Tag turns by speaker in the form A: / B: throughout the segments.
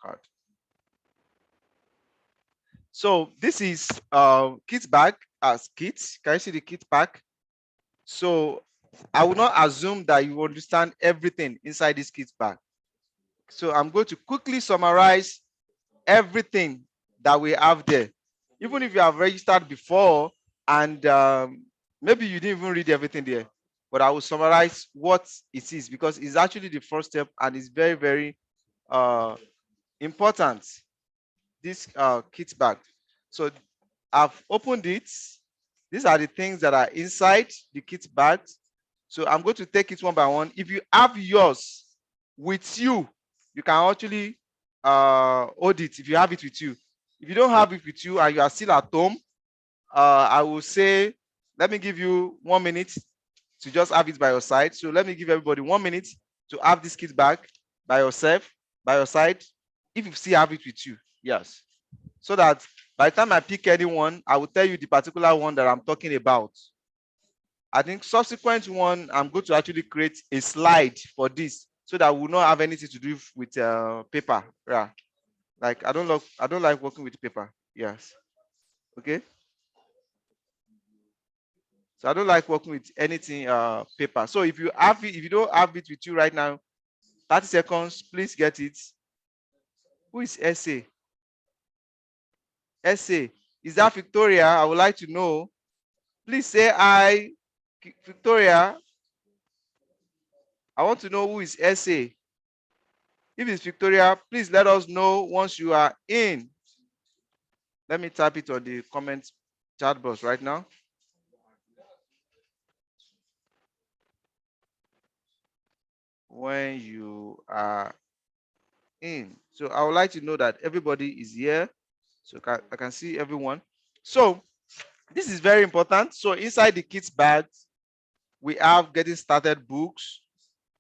A: card. So this is kit bag as kit. Can you see the kit pack? So I will not assume that you understand everything inside this kit bag. So I'm going to quickly summarize everything that we have there. Even if you have registered before and maybe you didn't even read everything there, but I will summarize what it is because it's actually the first step and it's very, very important. This kit bag. So I've opened it. These are the things that are inside the kit bag. So I'm going to take it one by one. If you have yours with you, you can actually hold it if you have it with you. If you don't have it with you and you are still at home, I will say, let me give you 1 minute to just have it by your side. So let me give everybody 1 minute to have this kit bag by yourself, by your side, if you still have it with you. Yes. So that by the time I pick anyone, I will tell you the particular one that I'm talking about. I think subsequent one, I'm going to actually create a slide for this so that we will not have anything to do with paper. Yeah. Like I don't like working with paper. Yes. Okay. So I don't like working with anything paper. So if you have it, if you don't have it with you right now, 30 seconds, please get it. Who is SA? SA. Is that Victoria? I would like to know. Please say hi, Victoria. I want to know who is SA. If it's Victoria, please let us know once you are in. Let me type it on the comment chat box right now. When you are in. So I would like to know that everybody is here. So I can see everyone. So this is very important. So inside the kit bag, we have getting started books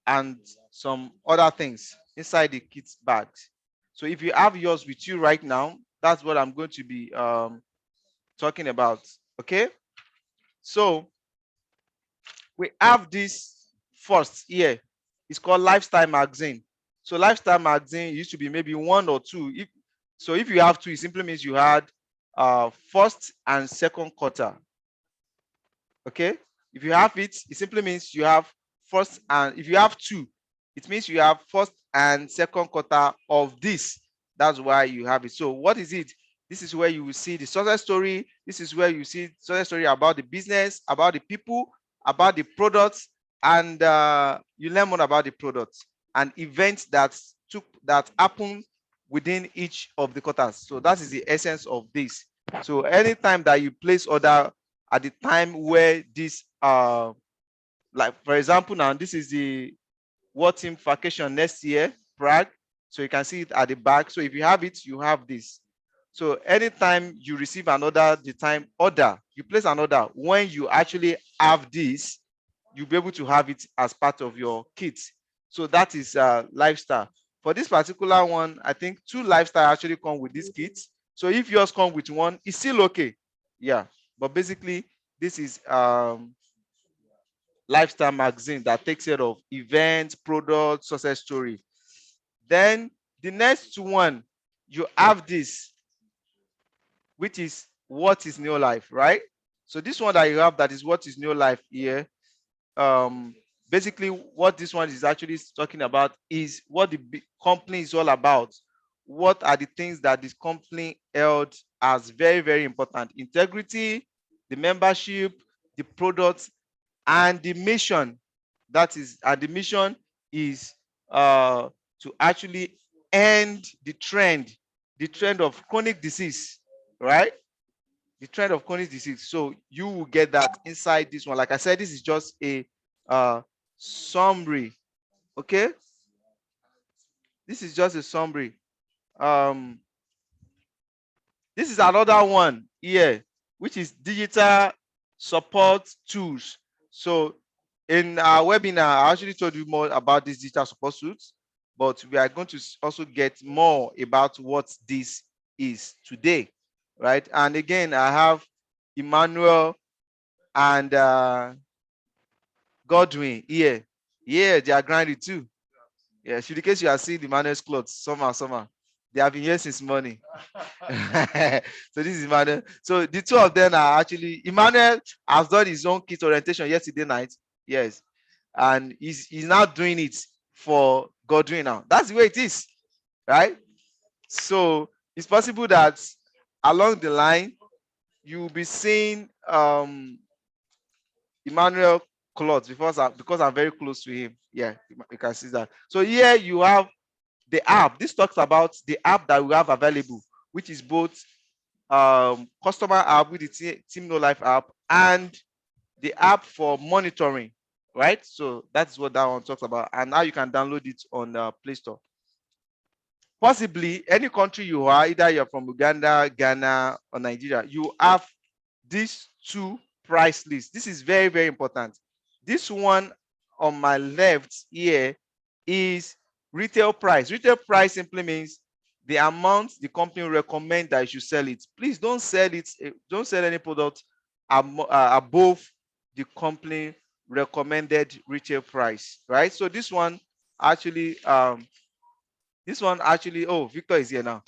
A: and some other things inside the kit bag. So if you have yours with you right now, that's what I'm going to be talking about. Okay. So we have this first here. It's called Lifestyle Magazine. So Lifestyle Magazine used to be maybe 1 or 2. If you have 2, it simply means you had first and second quarter. Okay. If you have it, it simply means you have first, and if you have 2, it means you have first and second quarter of this. That's why you have it. So what is it? This is where you will see the success story. This is where you see success story about the business, about the people, about the products, and you learn more about the products and events that happen within each of the quarters. So that is the essence of this. So anytime that you place order at the time where this like for example, now this is the World Team vacation next year, Prague. So you can see it at the back. So if you have it, you have this. So anytime you receive an order, the time order, you place an order, when you actually have this, you'll be able to have it as part of your kit. So that is lifestyle. For this particular one, I think 2 lifestyle actually come with this kit. So if yours come with 1, it's still okay. Yeah. But basically, this is Lifestyle Magazine that takes care of events, products, success story. Then the next one, you have this, which is What is Neolife, right? So this one that you have, that is What is Neolife here. Basically, what this one is actually talking about is what the company is all about. What are the things that this company held as very, very important? Integrity, the membership, the products, and the mission. That is, and the mission is to actually end the trend of chronic disease, right? The trend of chronic disease. So you will get that inside this one. Like I said, this is just a summary. Okay, this is just a summary. This is another one here, which is digital support tools. So in our webinar, I actually told you more about these digital support tools, but we are going to also get more about what this is today, right? And again, I have Emmanuel and Godwin here. Yeah, they are grinding too. Yeah, in case you are seeing Emmanuel's clothes, somehow. They have been here since morning. So this is Emmanuel. So the two of them are actually, Emmanuel has done his own kit orientation yesterday night. Yes. And he's now doing it for Godwin now. That's the way it is. Right? So it's possible that along the line, you'll be seeing Emmanuel clothes because I'm very close to him. Yeah, you can see that. So here you have the app. This talks about the app that we have available, which is both customer app with the Team Neolife app and the app for monitoring, right? So that's what that one talks about. And now you can download it on the Play Store. Possibly any country you are, either you're from Uganda, Ghana, or Nigeria, you have these two price lists. This is very, very important. This one on my left here is retail price. Retail price simply means the amount the company recommend that you should sell it. Please don't sell it. Don't sell any product above the company recommended retail price, right? So this one actually, oh, Victor is here now.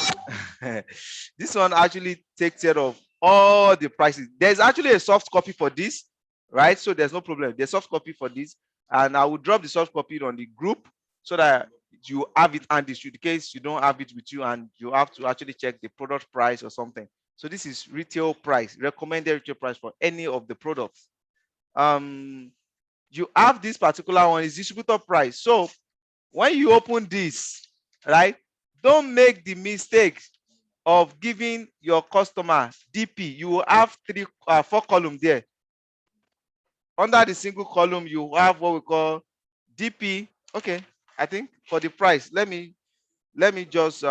A: This one actually takes care of all the prices. There's actually a soft copy for this, right? So there's no problem. There's soft copy for this, and I will drop the soft copy on the group so that you have it handy in case you don't have it with you and you have to actually check the product price or something. So this is retail price, recommended retail price for any of the products. You have this particular one is distributor price. So when you open this, right, don't make the mistake of giving your customer DP. You will have four columns there. Under the single column, you have what we call DP. Okay, I think for the price, let me just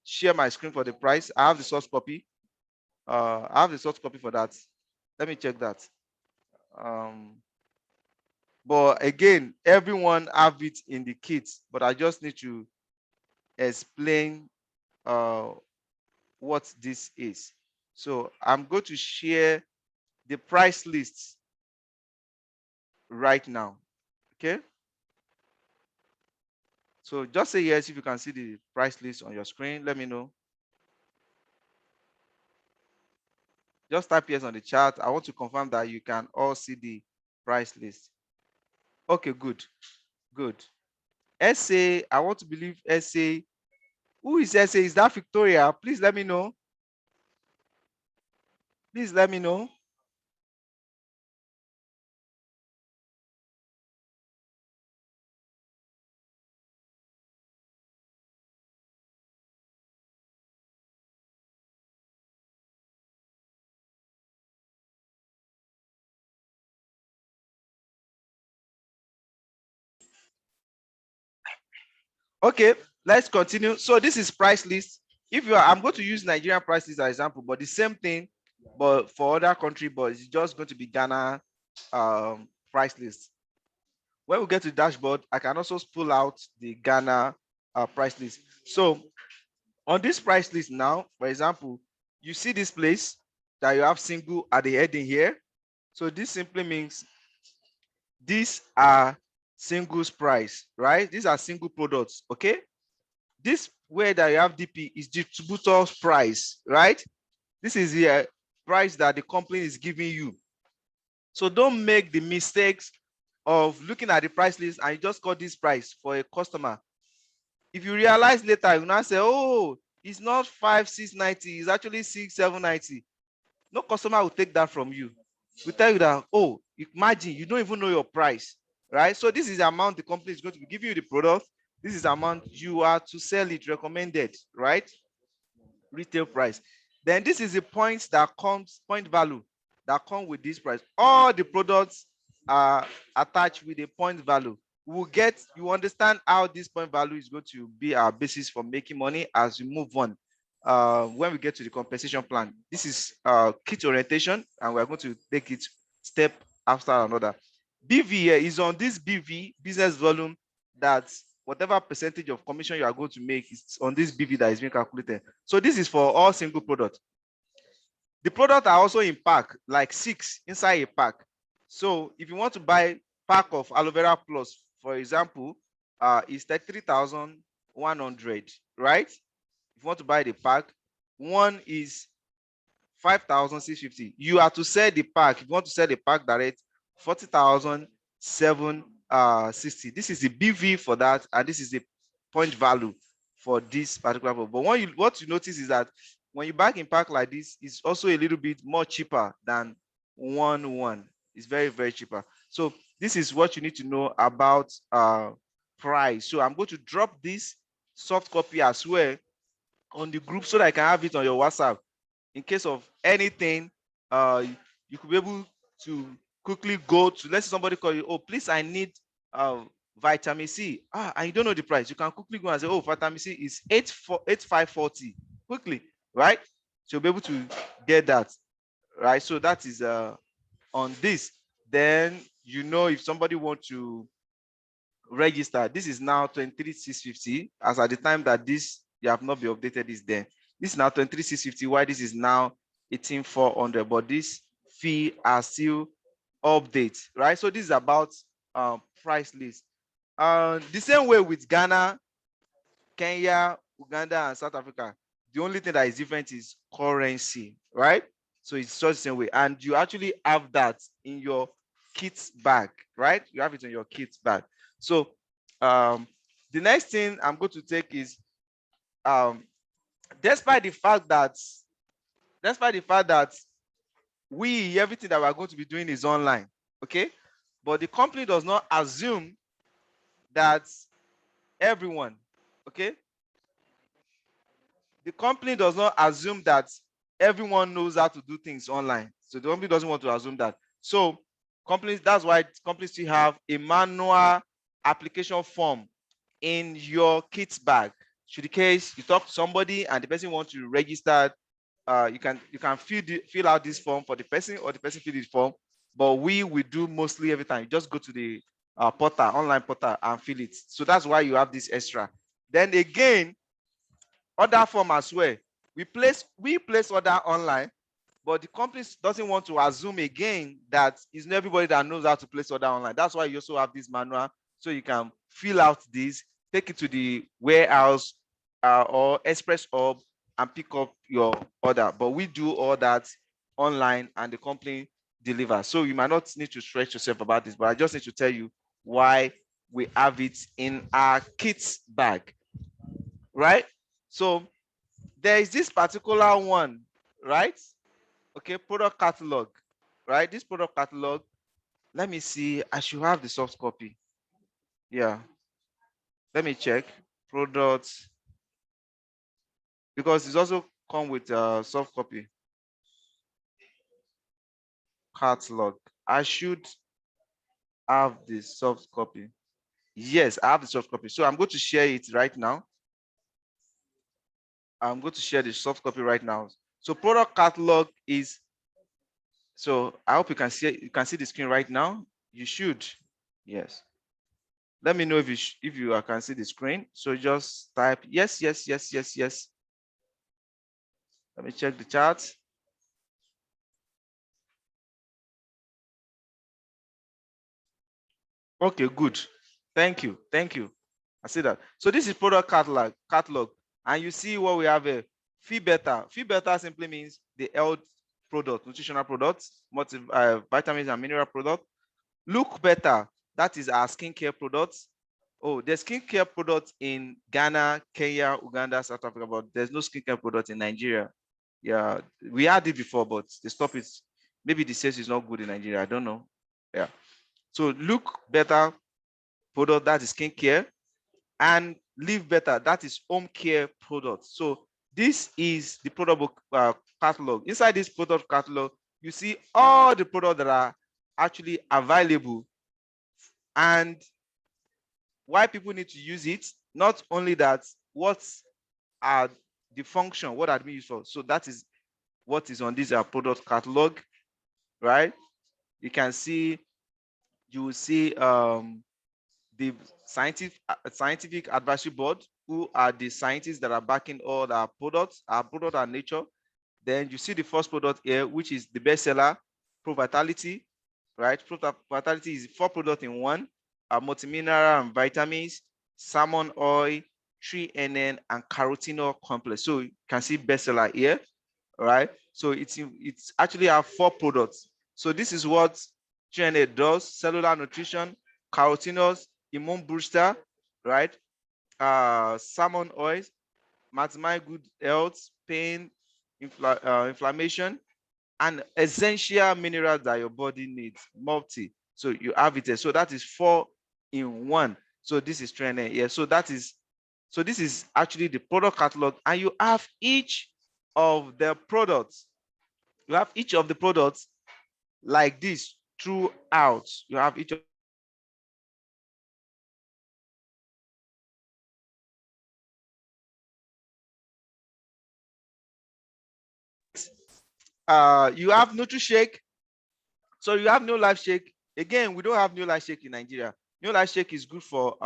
A: share my screen for the price. I have the source copy. I have the source copy for that. Let me check that. But again, everyone have it in the kit, but I just need to explain what this is. So I'm going to share the price lists right now. Okay. So just say yes if you can see the price list on your screen. Let me know. Just type yes on the chat. I want to confirm that you can all see the price list. Okay, good. Good. SA, I want to believe SA. Who is SA? Is that Victoria? Please let me know. Please let me know. Okay, let's continue. So this is price list. If you are, I'm going to use Nigerian price list as an example, but the same thing, but for other country, but it's just going to be Ghana price list. When we get to the dashboard, I can also pull out the Ghana price list. So on this price list now, for example, you see this place that you have single at the heading here. So this simply means these are singles price, right? These are single products, okay? This where that you have DP is distributor's price, right? This is the price that the company is giving you. So don't make the mistakes of looking at the price list and you just got this price for a customer. If you realize later, you now say, oh, it's not 5,690, it's actually 6,790. No customer will take that from you. We tell you that, oh, imagine you don't even know your price, right? So this is the amount the company is going to be giving you the product. This is the amount you are to sell it recommended, right? Retail price. Then this is the points that comes, point value that come with this price. All the products are attached with a point value. We'll get, you understand how this point value is going to be our basis for making money as we move on. When we get to the compensation plan, this is kit orientation, and we're going to take it step after another. BV is on this BV, business volume, that whatever percentage of commission you are going to make is on this BV that is being calculated. So this is for all single products. The products are also in pack, like 6 inside a pack. So if you want to buy pack of aloe vera plus, for example, is 33,100, right? If If you want to buy the pack, one is 5,650. You are to sell the pack. If you want to sell the pack direct, 40,760. This is the BV for that, and this is the point value for this particular book. But what you notice is that when you buy in pack like this, it's also a little bit more cheaper than one. It's very, very cheaper. So this is what you need to know about price. So I'm going to drop this soft copy as well on the group so that I can have it on your WhatsApp. In case of anything, you could be able to quickly go to, let's say somebody call you, oh, please, I need vitamin C. And you don't know the price. You can quickly go and say, oh, vitamin C is 8540. Quickly, right? So you'll be able to get that, right? So that is on this. Then, if somebody wants to register, this is now 23,650. As at the time that this, you have not been updated, is there. This is now 23,650. Why this is now 18,400, but this fee are still update, right? So this is about price list. The same way with Ghana, Kenya, Uganda, and South Africa. The only thing that is different is currency, right? So it's just the same way. And you actually have that in your kit bag, right? You have it in your kit bag. So the next thing I'm going to take is despite the fact that everything that we're going to be doing is online, okay? But the company does not assume that everyone, okay? The company does not assume that everyone knows how to do things online. So the company doesn't want to assume that. So that's why companies still have a manual application form in your kit bag. Should the case you talk to somebody and the person wants to register, you can fill out this form for the person, or the person fill this form. But we will do mostly every time. You just go to the online portal and fill it. So that's why you have this extra. Then again, order form as well. We place order online, but the company doesn't want to assume again that it's not everybody that knows how to place order online. That's why you also have this manual, so you can fill out this, take it to the warehouse or express hub and pick up your order. But we do all that online and the company delivers. So you might not need to stretch yourself about this, but I just need to tell you why we have it in our kit bag, right? So there is this particular one, right? Okay, product catalog, right? This product catalog, let me see. I should have the soft copy. Yeah. Let me check. Products, because it's also come with a soft copy. Catalog. I should have the soft copy. Yes, I have the soft copy. So I'm going to share it right now. I'm going to share the soft copy right now. So product catalog is, so I hope you can see the screen right now. You should. Yes. Let me know if you can see the screen. So just type yes. Let me check the chat. Okay, good. Thank you. I see that. So this is product catalog, and you see what we have here. Fee Better. Fee Better simply means the health product, nutritional products, vitamins and mineral product. Look Better, that is our skincare products. Oh, there's skincare products in Ghana, Kenya, Uganda, South Africa, but there's no skincare product in Nigeria. Yeah, we had it before, but they stopped it. Maybe the sales is not good in Nigeria. I don't know. Yeah. So Look Better product, that is skincare, and Live Better, that is home care products. So this is the product catalog. Inside this product catalog, you see all the products that are actually available and why people need to use it. Not only that, what are the function, what are they used for? So that is what is on this product catalog, right? You will see the scientific advisory board, who are the scientists that are backing all our products, and nature. Then you see the first product here, which is the bestseller, Profitability, right? Profitability is 4 products in one, multimineral and vitamins, salmon oil, 3NN, and carotenoid complex. So you can see bestseller here, all right? So it's actually have 4 products. So this is what 3NN does: cellular nutrition, carotenoids, immune booster, right? Salmon oil, maximize good health, pain, inflammation, and essential minerals that your body needs, multi. So you have it there. So that is 4 in 1. So this is training. Yeah. So this is actually the product catalog, and you have each of the products. You have each of the products like this throughout. You have each of you have NutriShake. So you have Neolife Shake. Again, we don't have Neolife Shake in Nigeria. Neolife Shake is good for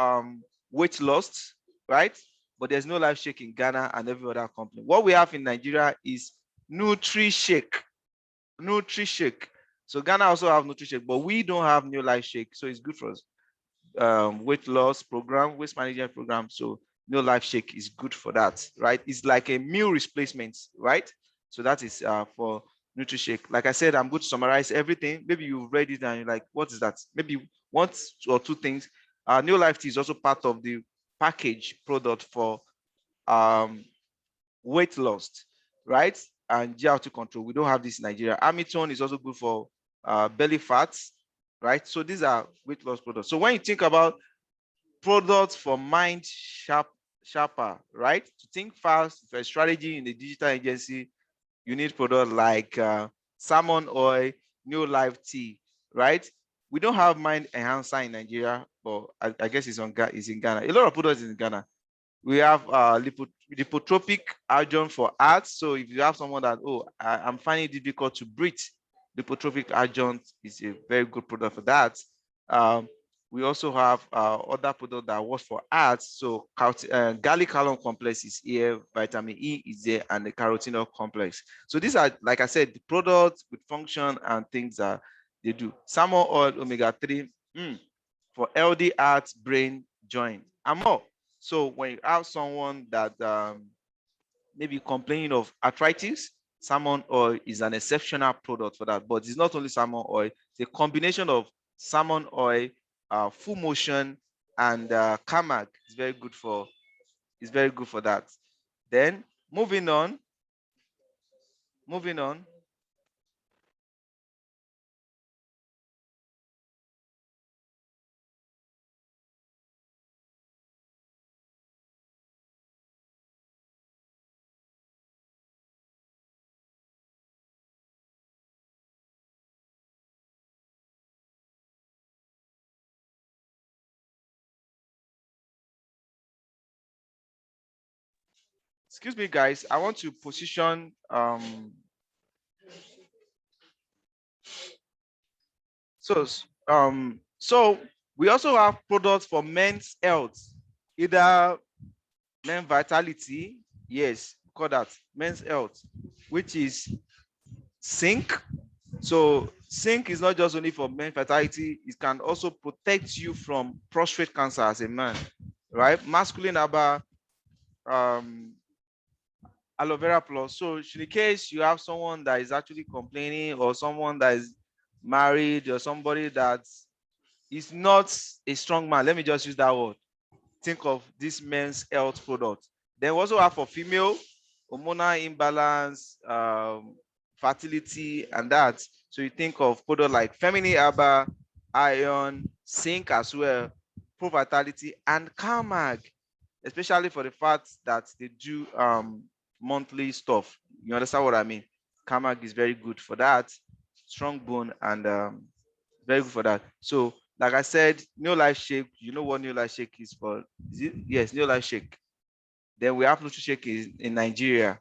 A: weight loss, right? But there's no life shake in Ghana and every other company. What we have in Nigeria is NutriShake. NutriShake. So Ghana also have NutriShake, but we don't have Neolife Shake. So it's good for us. Weight loss program, waste management program. So Neolife Shake is good for that, right? It's like a meal replacement, right? So that is for NutriShake. Like I said, I'm going to summarize everything. Maybe you've read it and you're like, what is that? Maybe 1 or 2 things. Neolife Tea is also part of the package product for weight loss, right? And GR2 control. We don't have this in Nigeria. Amitone is also good for belly fats, right? So these are weight loss products. So when you think about products for mind sharper, right? To think fast, for strategy in the digital agency, you need products like salmon oil, Neolife tea, right? We don't have mind enhancer in Nigeria, but I guess it's in Ghana. A lot of products in Ghana. We have lipotropic agent for heart. So if you have someone that, I'm finding it difficult to breathe, lipotropic agent is a very good product for that. We also have other products that work for heart. So garlic alum complex is here, vitamin E is there, and the carotenoid complex. So these are, like I said, the products with function and things that they do. Salmon oil, omega-3 for healthy heart, brain, joint, and more. So when you have someone that maybe complaining of arthritis, salmon oil is an exceptional product for that. But it's not only salmon oil; it's a combination of salmon oil, full motion, and Camag is very good for. Is very good for that. Then moving on. Moving on. Excuse me, guys. I want to position so we also have products for men's health, either men vitality, yes, call that men's health, which is zinc. So zinc is not just only for men vitality, it can also protect you from prostate cancer as a man, right? Masculine aba, aloe vera plus. So in case you have someone that is actually complaining, or someone that is married, or somebody that is not a strong man, let me just use that word. Think of this men's health product. Then we also have for female, hormonal imbalance, fertility, and that. So you think of product like feminine Aba, iron, zinc as well, pro vitality, and Carmag, especially for the fact that they do monthly stuff. You understand what I mean? Carmag is very good for that, strong bone, and very good for that. So like I said, Neolife Shake, you know what Neolife Shake is for? Is it? Yes, Neolife Shake. Then we have NutriShake in Nigeria.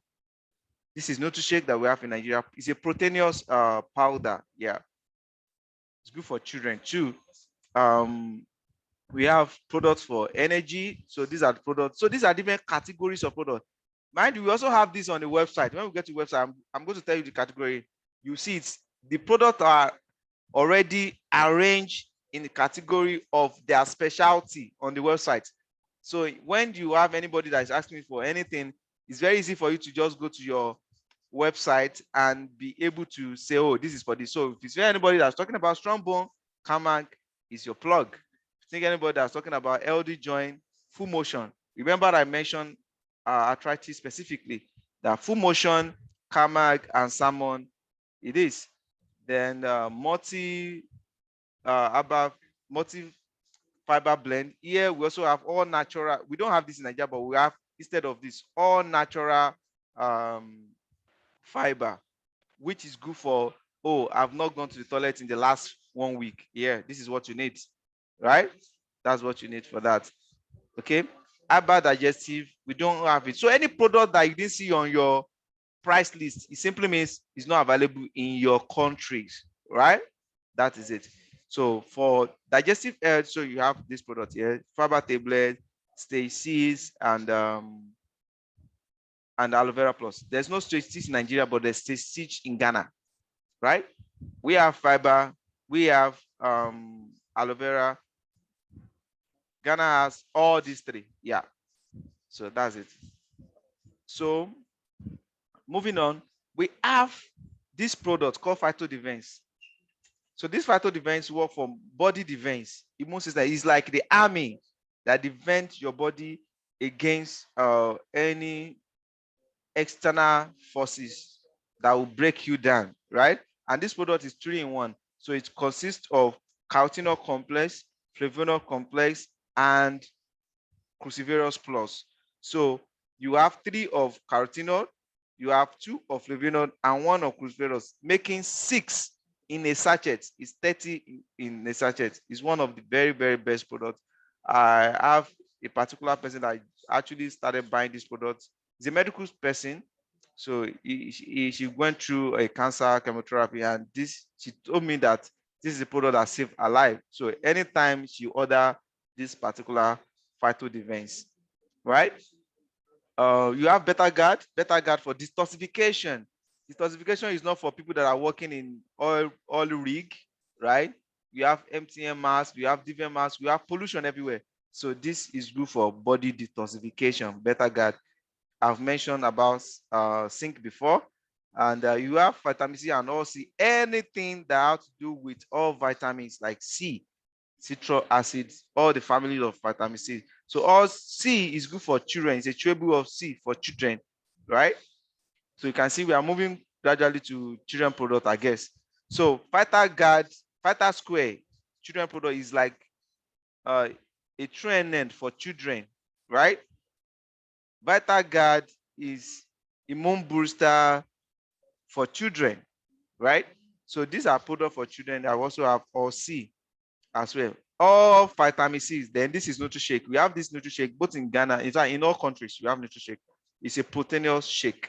A: This is NutriShake that we have in Nigeria. It's a proteinous powder. Yeah, it's good for children too. We have products for energy. So these are the products. So these are different categories of products. Mind you, we also have this on the website. When we get to the website, I'm going to tell you the category. You see it's the products are already arranged in the category of their specialty on the website. So when you have anybody that is asking for anything, it's very easy for you to just go to your website and be able to say, oh, this is for this. So if you see anybody that's talking about strong bone, Carmack is your plug. If you think anybody that's talking about LD joint, full motion. Remember I mentioned arthritis specifically, that full motion, Carmack and salmon, it is. Then multi fiber blend. Here we also have all natural. We don't have this in Nigeria, but we have, instead of this, all natural fiber, which is good for, oh, I've not gone to the toilet in the last 1 week. Yeah, this is what you need, right? That's what you need for that. Okay. About digestive, we don't have it. So any product that you didn't see on your price list, it simply means it's not available in your countries, right? That is it. So for digestive health, so you have this product here, fiber tablet, Stacy's, and aloe vera plus. There's no Stacy's in Nigeria, but there's Stacy's in Ghana, right? We have fiber, we have aloe vera. Ghana has all these three. Yeah. So that's it. So moving on, we have this product called Phyto Defense. So this Phyto Defense work for body defense. Immune system is like the army that defends your body against any external forces that will break you down, right? And this product is 3-in-1. So it consists of carotenoid complex, flavonoid complex, and cruciferous plus. So you have 3 of carotenoid, you have 2 of flavonoid, and 1 of cruciferous, making 6 in a sachet. Is 30 in a sachet. It's one of the very, very best products. I have a particular person that actually started buying this product. He's a medical person. So she went through a cancer chemotherapy, and she told me that this is a product that saved her life. So anytime she order this particular Phyto Defense, right? You have Better Guard for detoxification. Detoxification is not for people that are working in oil rig, right? You have MTM mask, you have DVM mask, you have pollution everywhere. So this is good for body detoxification. Better Guard. I've mentioned about zinc before, and you have vitamin C and all C. Anything that has to do with all vitamins like C, citric acid, all the family of vitamin C. So all C is good for children. It's a chewable of C for children, right? So you can see we are moving gradually to children product, I guess. So Vital Square children product is like a trend for children, right? Vital Guard is immune booster for children, right? So these are products for children that also have all C as well. All vitamin C's. Then this is NutriShake. We have this NutriShake both in Ghana, in fact, in all countries. We have NutriShake. It's a proteinous shake,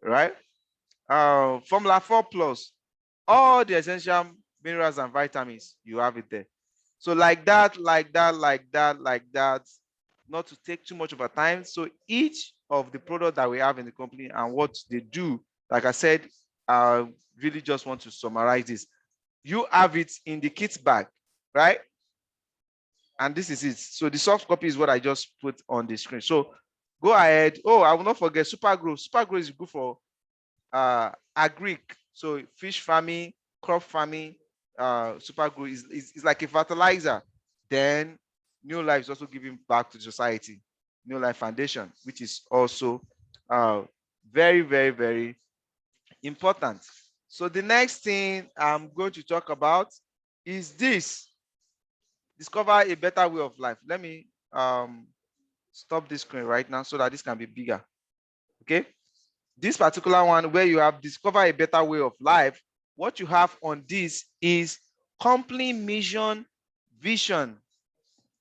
A: right? Formula 4 Plus. All the essential minerals and vitamins, you have it there. So like that, not to take too much of our time. So each of the products that we have in the company and what they do, like I said, I really just want to summarize this. You have it in the kit bag, right? And this is it. So the soft copy is what I just put on the screen. So go ahead. Oh, I will not forget Supergrow. Supergrow is good for agric. So fish farming, crop farming. Supergrow is like a fertilizer. Then Neolife is also giving back to society. Neolife Foundation, which is also very, very, very important. So the next thing I'm going to talk about is this. Discover a better way of life. Let me stop this screen right now so that this can be bigger. Okay. This particular one where you have discover a better way of life, what you have on this is company mission, vision,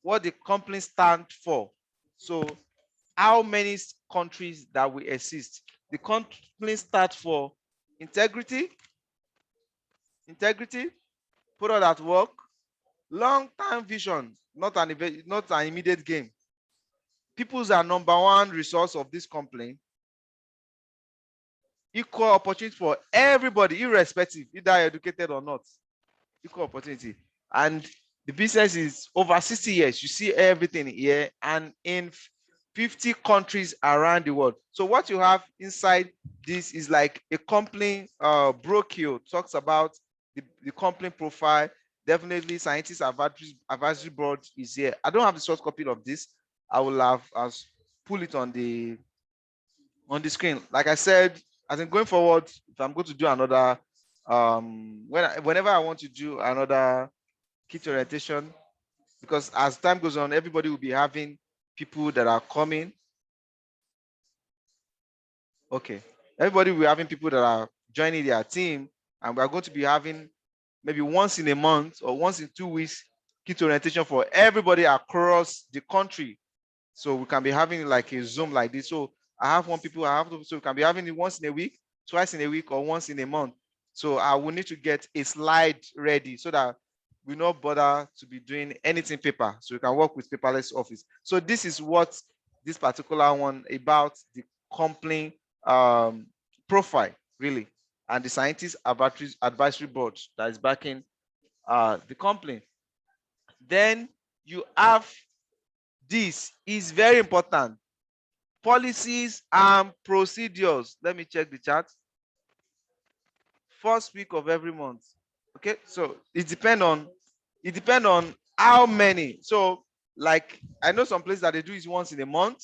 A: what the company stand for. So how many countries that we exist. The company start for integrity, product at work, long-term vision, not an immediate gain. People's are number one resource of this company. Equal opportunity for everybody, irrespective, either educated or not. Equal opportunity. And The business is over 60 years. You see everything here, and in 50 countries around the world. So what you have inside this is like a company brochure, talks about the company profile. Definitely scientist advisory board is here. I don't have the source copy of this. I will have pull it on the screen. Like I said, I think going forward, if I'm going to do another whenever I want to do another kit orientation, because as time goes on, everybody will be having people that are coming. Okay, everybody will be having people that are joining their team, and we are going to be having maybe once in a month or once in 2 weeks kit orientation for everybody across the country. So we can be having like a Zoom like this. So I have one people, so we can be having it once in a week, twice in a week, or once in a month. So I will need to get a slide ready so that we not bother to be doing anything paper. So we can work with paperless office. So this is what this particular one about the company profile, really, and the scientist advisory board that is backing the company. Then you have, this is very important, policies and procedures. Let me check the chart. First week of every month. Okay, so it depends on how many. So like I know some places that they do it once in a month,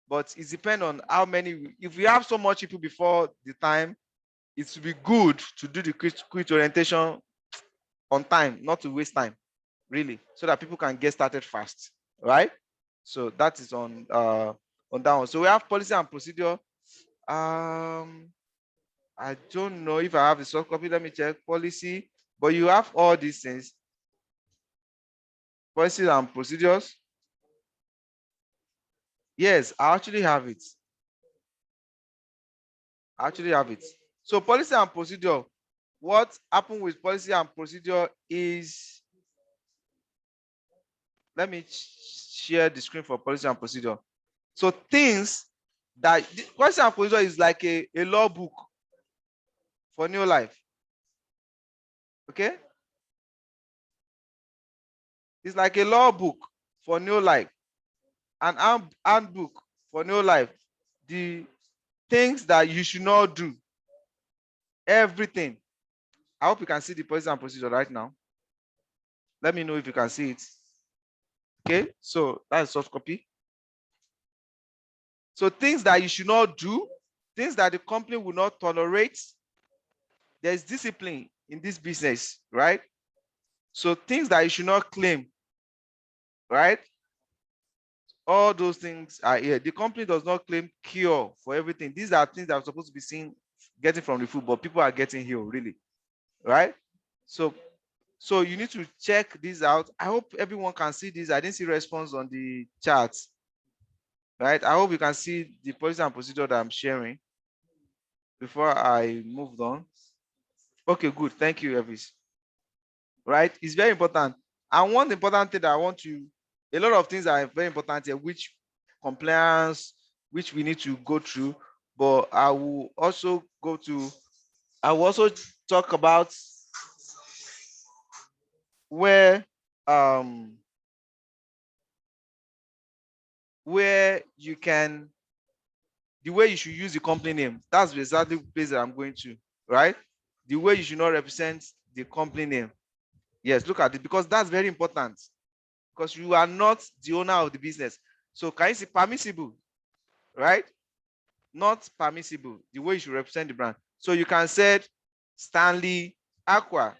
A: but it depends on how many. If we have so much people before the time, it would be good to do the quit orientation on time, not to waste time, really, so that people can get started fast, right? So that is on that one. So we have policy and procedure. I don't know if I have the soft copy. Let me check policy. But you have all these things, policies and procedures. Yes, I actually have it. So policy and procedure. What happened with policy and procedure is, let me share the screen for policy and procedure. So things that policy and procedure is like a law book for Neolife. Okay, it's like a law book for Neolife, an handbook for Neolife. The things that you should not do, everything. I hope you can see the policy and procedure right now. Let me know if you can see it. Okay, so that's soft copy. So things that you should not do, things that the company will not tolerate. There's discipline in this business, right? So things that you should not claim, right? All those things are here. The company does not claim cure for everything. These are things that are supposed to be seen, getting from the food, but people are getting healed, really, right? So you need to check this out. I hope everyone can see this. I didn't see response on the chat, right? I hope you can see the policy and procedure that I'm sharing before I moved on. Okay, good. Thank you, Elvis. Right? It's very important. And one important thing that I want to, a lot of things are very important here, which compliance, which we need to go through, but I will also talk about where you can, the way you should use the company name. That's exactly the place that I'm going to, right? The way you should not represent the company name. Yes, look at it, because that's very important, because you are not the owner of the business. So can you see permissible, right? Not permissible, the way you should represent the brand. So you can say Stanley Aqua,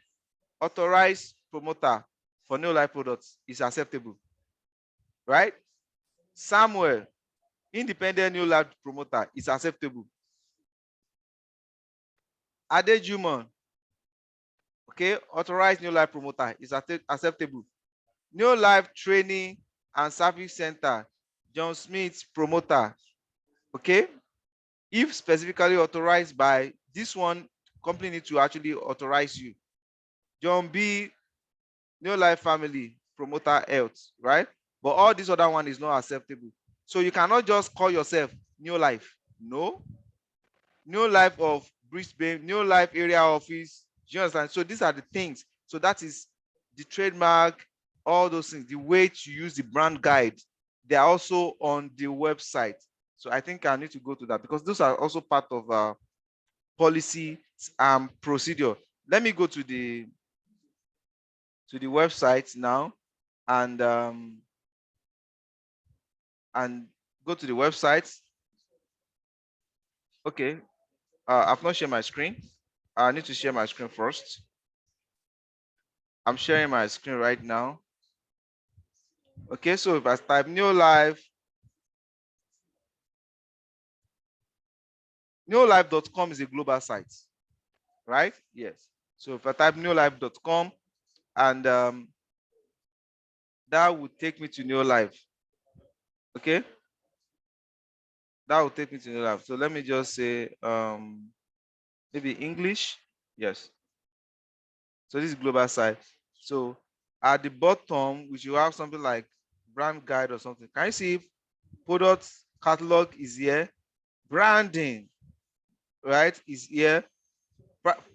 A: authorized promoter for Neolife products, is acceptable, right? Samuel, independent Neolife promoter, is acceptable. Adejuman, okay, authorized Neolife promoter, is acceptable. Neolife training and service center, John Smith promoter, okay, if specifically authorized by this one, company need to actually authorize you. John B, Neolife family promoter health, right? But all this other one is not acceptable. So you cannot just call yourself Neolife. No. Neolife of Brisbane, Neolife area office. Do you understand? So these are the things. So that is the trademark, all those things, the way to use the brand guide, they are also on the website. So I think I need to go to that because those are also part of policy and procedure. Let me go to the website now and go to the website. Okay, I've not shared my screen. I need to share my screen first. I'm sharing my screen right now. Okay, so if I type Neolife, neolife.com is a global site, right? Yes. So if I type neolife.com and that would take me to Neolife. Okay, that will take me to Neolife. So let me just say maybe English. Yes. So this is global site. So at the bottom, we should have something like brand guide or something. Can you see product catalog is here? Branding, right, is here.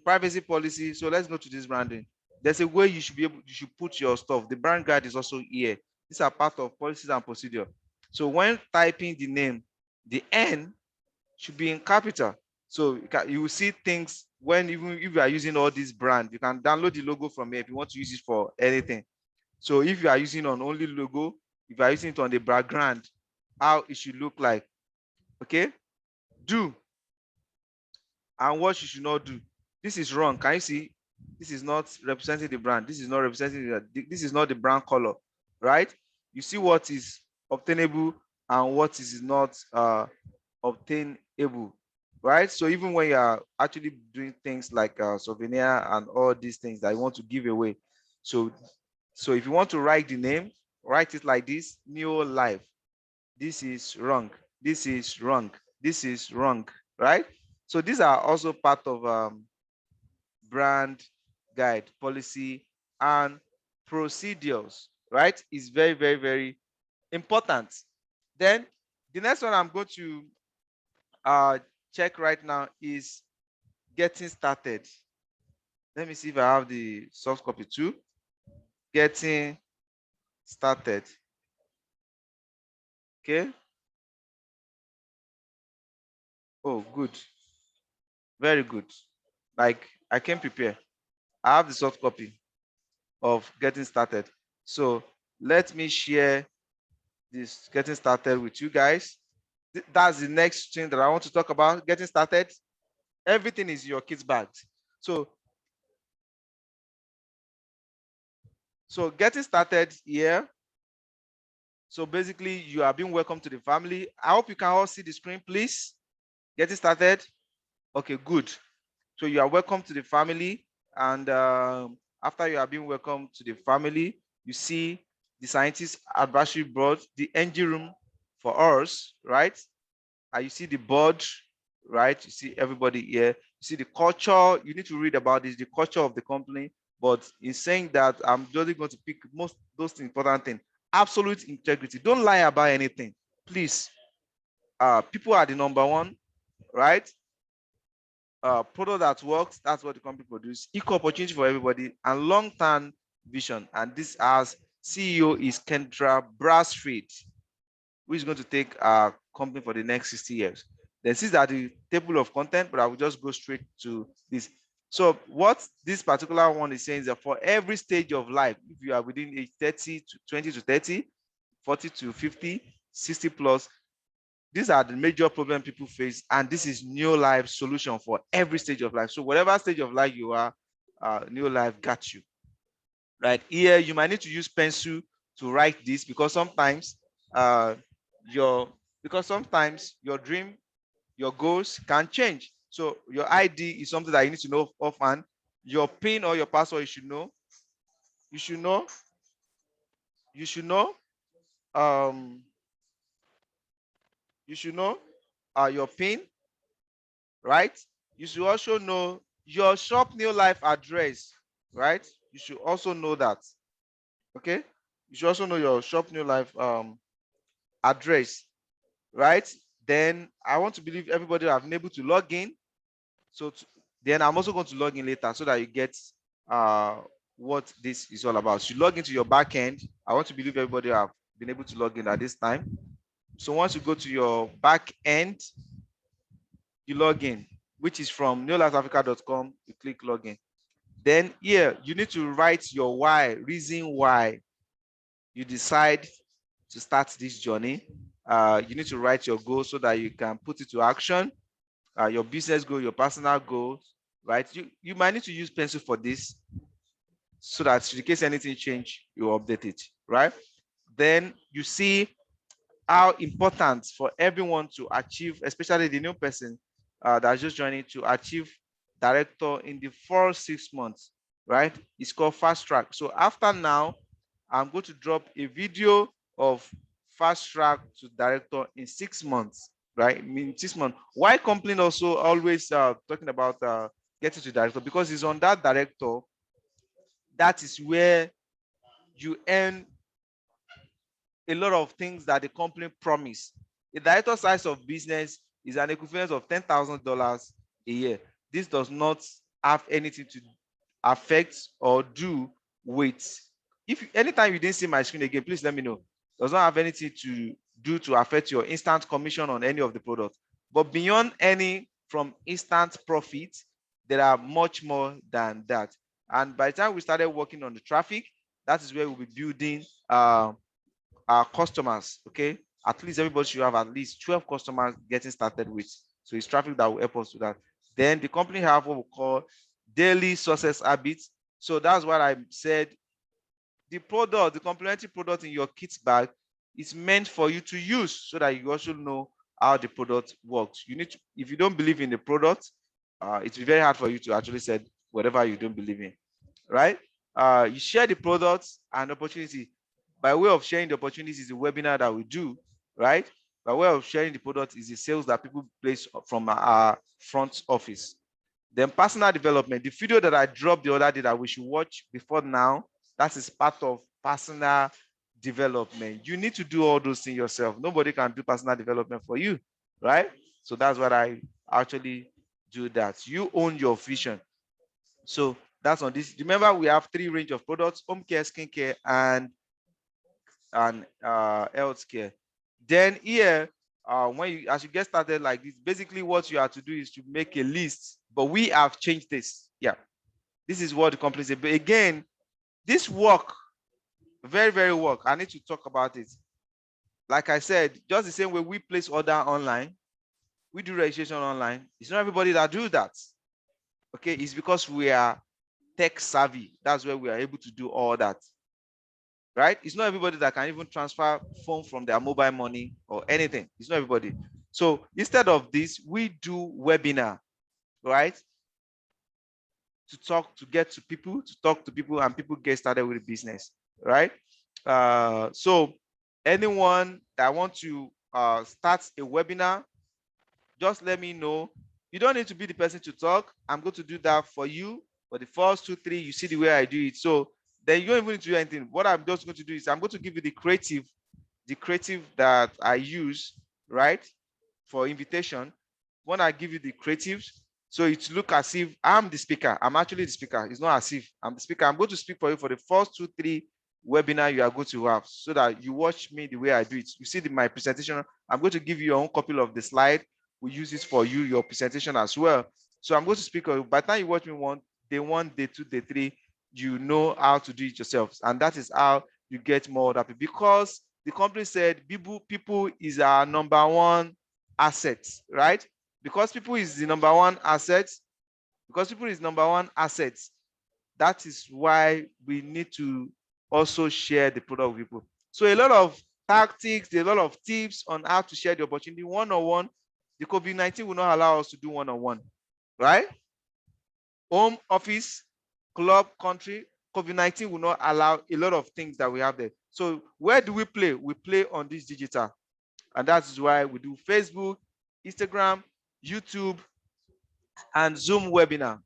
A: Privacy policy. So let's go to this branding. There's a way you should put your stuff. The brand guide is also here. These are part of policies and procedure. So when typing the name, the N should be in capital. So you will see things when even if you are using all these brands, you can download the logo from here if you want to use it for anything. So if you are using on only logo, if you are using it on the background, how it should look like. Okay, do and what you should not do. This is wrong. Can you see? This is not representing the brand. This is not representing this is not the brand color, right? You see what is obtainable and what is not obtainable, right? So even when you are actually doing things like souvenir and all these things that you want to give away, so if you want to write the name, write it like this: Neolife. This is wrong. This is wrong. This is wrong, right? So these are also part of brand guide, policy, and procedures, right? Is very, very, very important. Then the next one I'm going to check right now is getting started. Let me see if I have the soft copy too. Getting started. Okay. Oh, good. Very good. Like I can prepare. I have the soft copy of getting started. So let me share this getting started with you guys. That's the next thing that I want to talk about. Getting started. Everything is your kids' bags. So getting started here. So basically, you are being welcome to the family. I hope you can all see the screen, please. Getting started. Okay, good. So you are welcome to the family, and after you are being welcome to the family, you see the scientist advisory board, the engine room for us, right? And you see the board, right? You see everybody here. You see the culture. You need to read about this, the culture of the company. But in saying that, I'm just going to pick most those important things. Absolute integrity. Don't lie about anything, please. People are the number one, right? Product that works, that's what the company produces. Equal opportunity for everybody and long-term vision. And this as CEO is Kendra Brassfield, who is going to take our company for the next 60 years. This is at the table of content, but I will just go straight to this. So what this particular one is saying is that for every stage of life, if you are within age 30 to 20 to 30, 40 to 50, 60 plus, these are the major problem people face, and this is Neolife solution for every stage of life. So whatever stage of life you are, Neolife got you. Right here, you might need to use pencil to write this because sometimes your dream, your goals can change. So your ID is something that you need to know offhand. Your PIN or your password, you should know. You should know. You should know. You should know your PIN, right? You should also know your shop Neolife address, right? You should also know that. Okay. You should also know your shop Neolife address, right? Then I want to believe everybody have been able to log in. So then I'm also going to log in later so that you get what this is all about. So you log into your back end. I want to believe everybody have been able to log in at this time. So once you go to your back end, you log in, which is from neolifeafrica.com. You click login. Then here you need to write your why, reason why you decide to start this journey. You need to write your goal so that you can put it to action. Your business goal, your personal goals, right? You might need to use pencil for this so that in case anything change, you update it, right? Then you see how important for everyone to achieve, especially the new person that's just joining, to achieve director in the first 6 months, right? It's called fast track. So after now, I'm going to drop a video of fast track to director in 6 months, right? I mean, 6 months. Why complain also always talking about getting to director? Because it's on that director, that is where you earn a lot of things that the company promise. The director size of business is an equivalent of $10,000 a year. This does not have anything to affect or do with, if anytime you didn't see my screen again, please let me know. Does not have anything to do to affect your instant commission on any of the products. But beyond any from instant profit, there are much more than that. And by the time we started working on the traffic, that is where we'll be building our customers. Okay, at least everybody should have at least 12 customers getting started with. So it's traffic that will help us do that. Then the company have what we call daily success habits. So that's what I said. The product, the complementary product in your kit bag is meant for you to use so that you also know how the product works. You need to, if you don't believe in the product, it's very hard for you to actually say whatever you don't believe in, right? You share the products and opportunity. By way of sharing the opportunities is the webinar that we do, right? By way of sharing the product is the sales that people place from our front office. Then personal development, the video that I dropped the other day that we should watch before now, that is part of personal development. You need to do all those things yourself. Nobody can do personal development for you, right? So that's what I actually do that. You own your vision. So that's on this. Remember, we have 3 range of products: home care, skincare, and healthcare. Then here, when you, as you get started like this, basically what you have to do is to make a list. But we have changed this. Yeah, this is what the company said. But again, this work, very, very work. I need to talk about it. Like I said, just the same way we place order online, we do registration online. It's not everybody that do that. Okay, it's because we are tech savvy. That's where we are able to do all that. Right? It's not everybody that can even transfer funds from their mobile money or anything. It's not everybody. So instead of this, we do webinar, right? To talk, to get to people, to talk to people, and people get started with the business, right? So anyone that wants to start a webinar, just let me know. You don't need to be the person to talk. I'm going to do that for you. For the first 2, 3, you see the way I do it. So then you don't even need to do anything. What I'm just going to do is I'm going to give you the creative that I use, right, for invitation. When I give you the creatives, so it look as if I'm the speaker. I'm actually the speaker. It's not as if I'm the speaker. I'm going to speak for you for the first 2, 3 webinar you are going to have, so that you watch me the way I do it. You see my presentation. I'm going to give you your own copy of the slide. We use it for you, your presentation as well. So I'm going to speak. By the time you watch me day 1, day 2, day 3, you know how to do it yourselves. And that is how you get more other people. Because the company said people is our number 1 asset, right? Because people is the number 1 asset. Because people is number 1 asset. That is why we need to also share the product with people. So a lot of tactics, a lot of tips on how to share the opportunity one-on-one. The COVID-19 will not allow us to do one-on-one, right? Home, office, club, country, COVID-19 will not allow a lot of things that we have there. So where do we play? We play on this digital. And that is why we do Facebook, Instagram, YouTube, and Zoom webinar,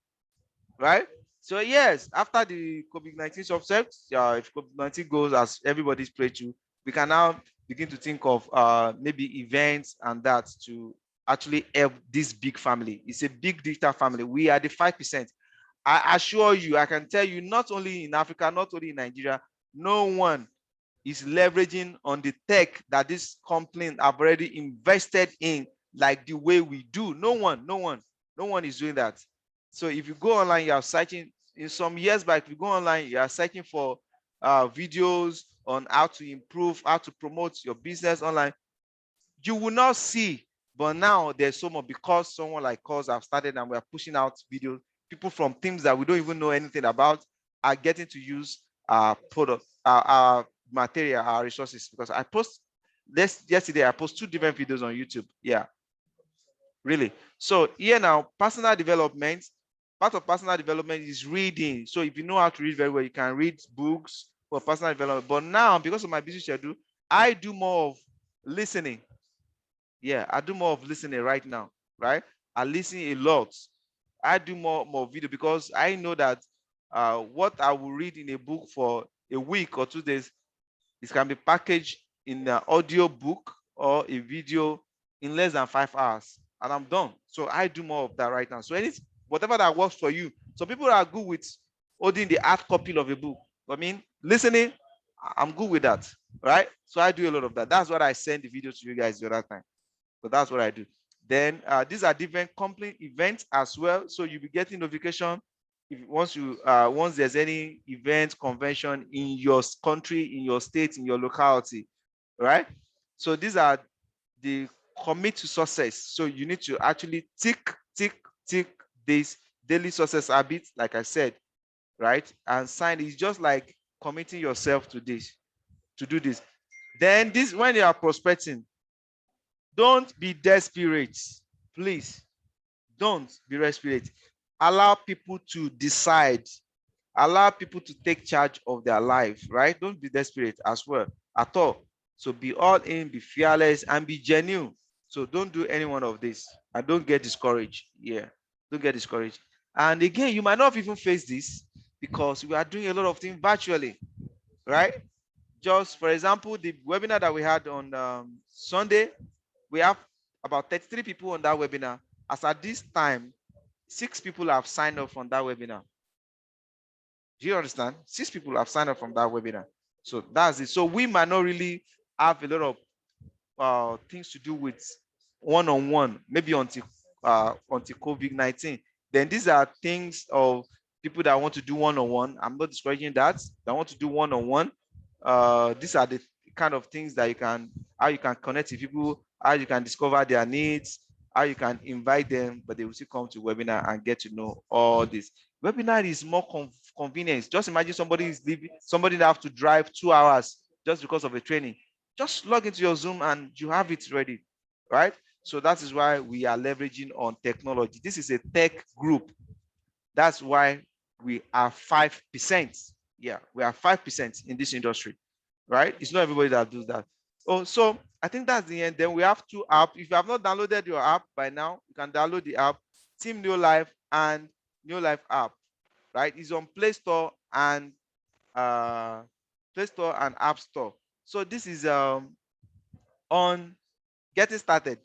A: right? So yes, after the COVID-19 subset, if COVID-19 goes as everybody's prayed to, we can now begin to think of maybe events and that to actually help this big family. It's a big digital family. We are the 5%. I assure you, I can tell you, not only in Africa, not only in Nigeria, no one is leveraging on the tech that this company have already invested in like the way we do. No one is doing that. So if you go online, you are searching. In some years back, if you go online, you are searching for videos on how to improve, how to promote your business online. You will not see. But now there's so much, because someone like us have started and we are pushing out videos. People from teams that we don't even know anything about are getting to use our product, our material, our resources. Because I post this yesterday, I post 2 different videos on YouTube. Yeah, really. So here now, personal development. Part of personal development is reading. So if you know how to read very well, you can read books for personal development. But now, because of my busy schedule, I do more of listening. Yeah, I do more of listening right now, right? I listen a lot. I do more video, because I know that what I will read in a book for a week or 2 days, it can be packaged in an audio book or a video in less than 5 hours, and I'm done. So I do more of that right now. So whatever that works for you. So people are good with holding the hard copy of a book. I mean, listening, I'm good with that, right? So I do a lot of that. That's what I send the video to you guys the other time. So that's what I do. Then these are different company events as well. So you'll be getting notification if once there's any event, convention in your country, in your state, in your locality, right? So these are the commit to success. So you need to actually tick this daily success habits, like I said, right? And sign. It's just like committing yourself to this, to do this. Then this, when you are prospecting, don't be desperate. Please, don't be desperate. Allow people to decide. Allow people to take charge of their life, right? Don't be desperate as well at all. So be all in, be fearless, and be genuine. So don't do any one of this. And don't get discouraged. Yeah, don't get discouraged. And again, you might not even face this, because we are doing a lot of things virtually, right? Just for example, the webinar that we had on Sunday, we have about 33 people on that webinar. As at this time, 6 people have signed up from that webinar. Do you understand? 6 people have signed up from that webinar. So that's it. So we might not really have a lot of things to do with one-on-one, maybe until COVID-19. Then these are things of people that want to do one-on-one. I'm not discouraging that. That want to do one-on-one. These are the kind of things that how you can connect with people, how you can discover their needs, how you can invite them, but they will still come to webinar and get to know all this. Webinar is more convenience. Just imagine somebody is leaving, somebody that have to drive 2 hours just because of a training. Just log into your Zoom and you have it ready, right? So that is why we are leveraging on technology. This is a tech group. That's why we are 5%. Yeah, we are 5% in this industry, right? It's not everybody that does that. Oh, so I think that's the end. Then we have 2 apps. If you have not downloaded your app by now, you can download the app, Team Neolife and Neolife app, right? It's on Play Store and App Store. So this is on getting started.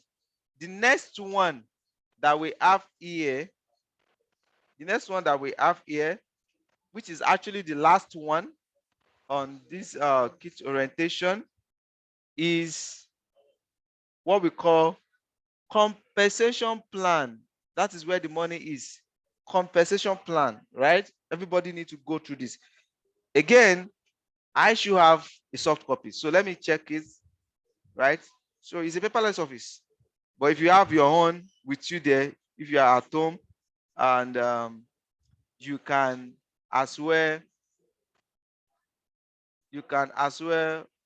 A: The next one that we have here, which is actually the last one on this kit orientation, is what we call compensation plan. That is where the money is. Compensation plan, right? Everybody needs to go through this. Again, I should have a soft copy. So let me check it, right? So it's a paperless office. But if you have your own with you there, if you are at home, and you can as well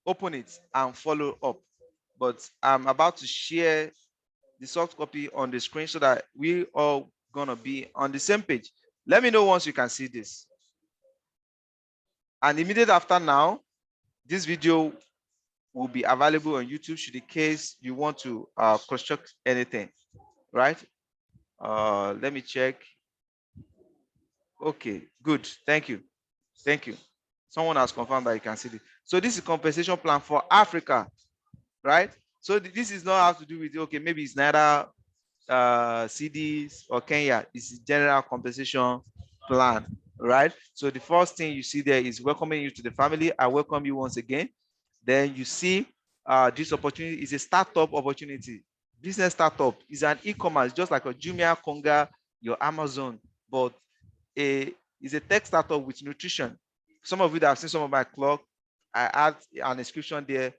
A: open it and follow up. But I'm about to share the soft copy on the screen so that we all gonna be on the same page. Let me know once you can see this. And immediately after now, this video will be available on YouTube should in case you want to cross-check anything, right? Let me check. Okay, good. Thank you. Someone has confirmed that you can see this. So this is compensation plan for Africa, right? So this is not have to do with, okay, maybe it's neither CDs or Kenya. This is general compensation plan, right? So the first thing you see there is welcoming you to the family. I welcome you once again. Then you see this opportunity is a startup opportunity. Business startup is an e-commerce, just like a Jumia, Konga, your Amazon, but is a tech startup with nutrition. Some of you that have seen some of my blog, I add an inscription there,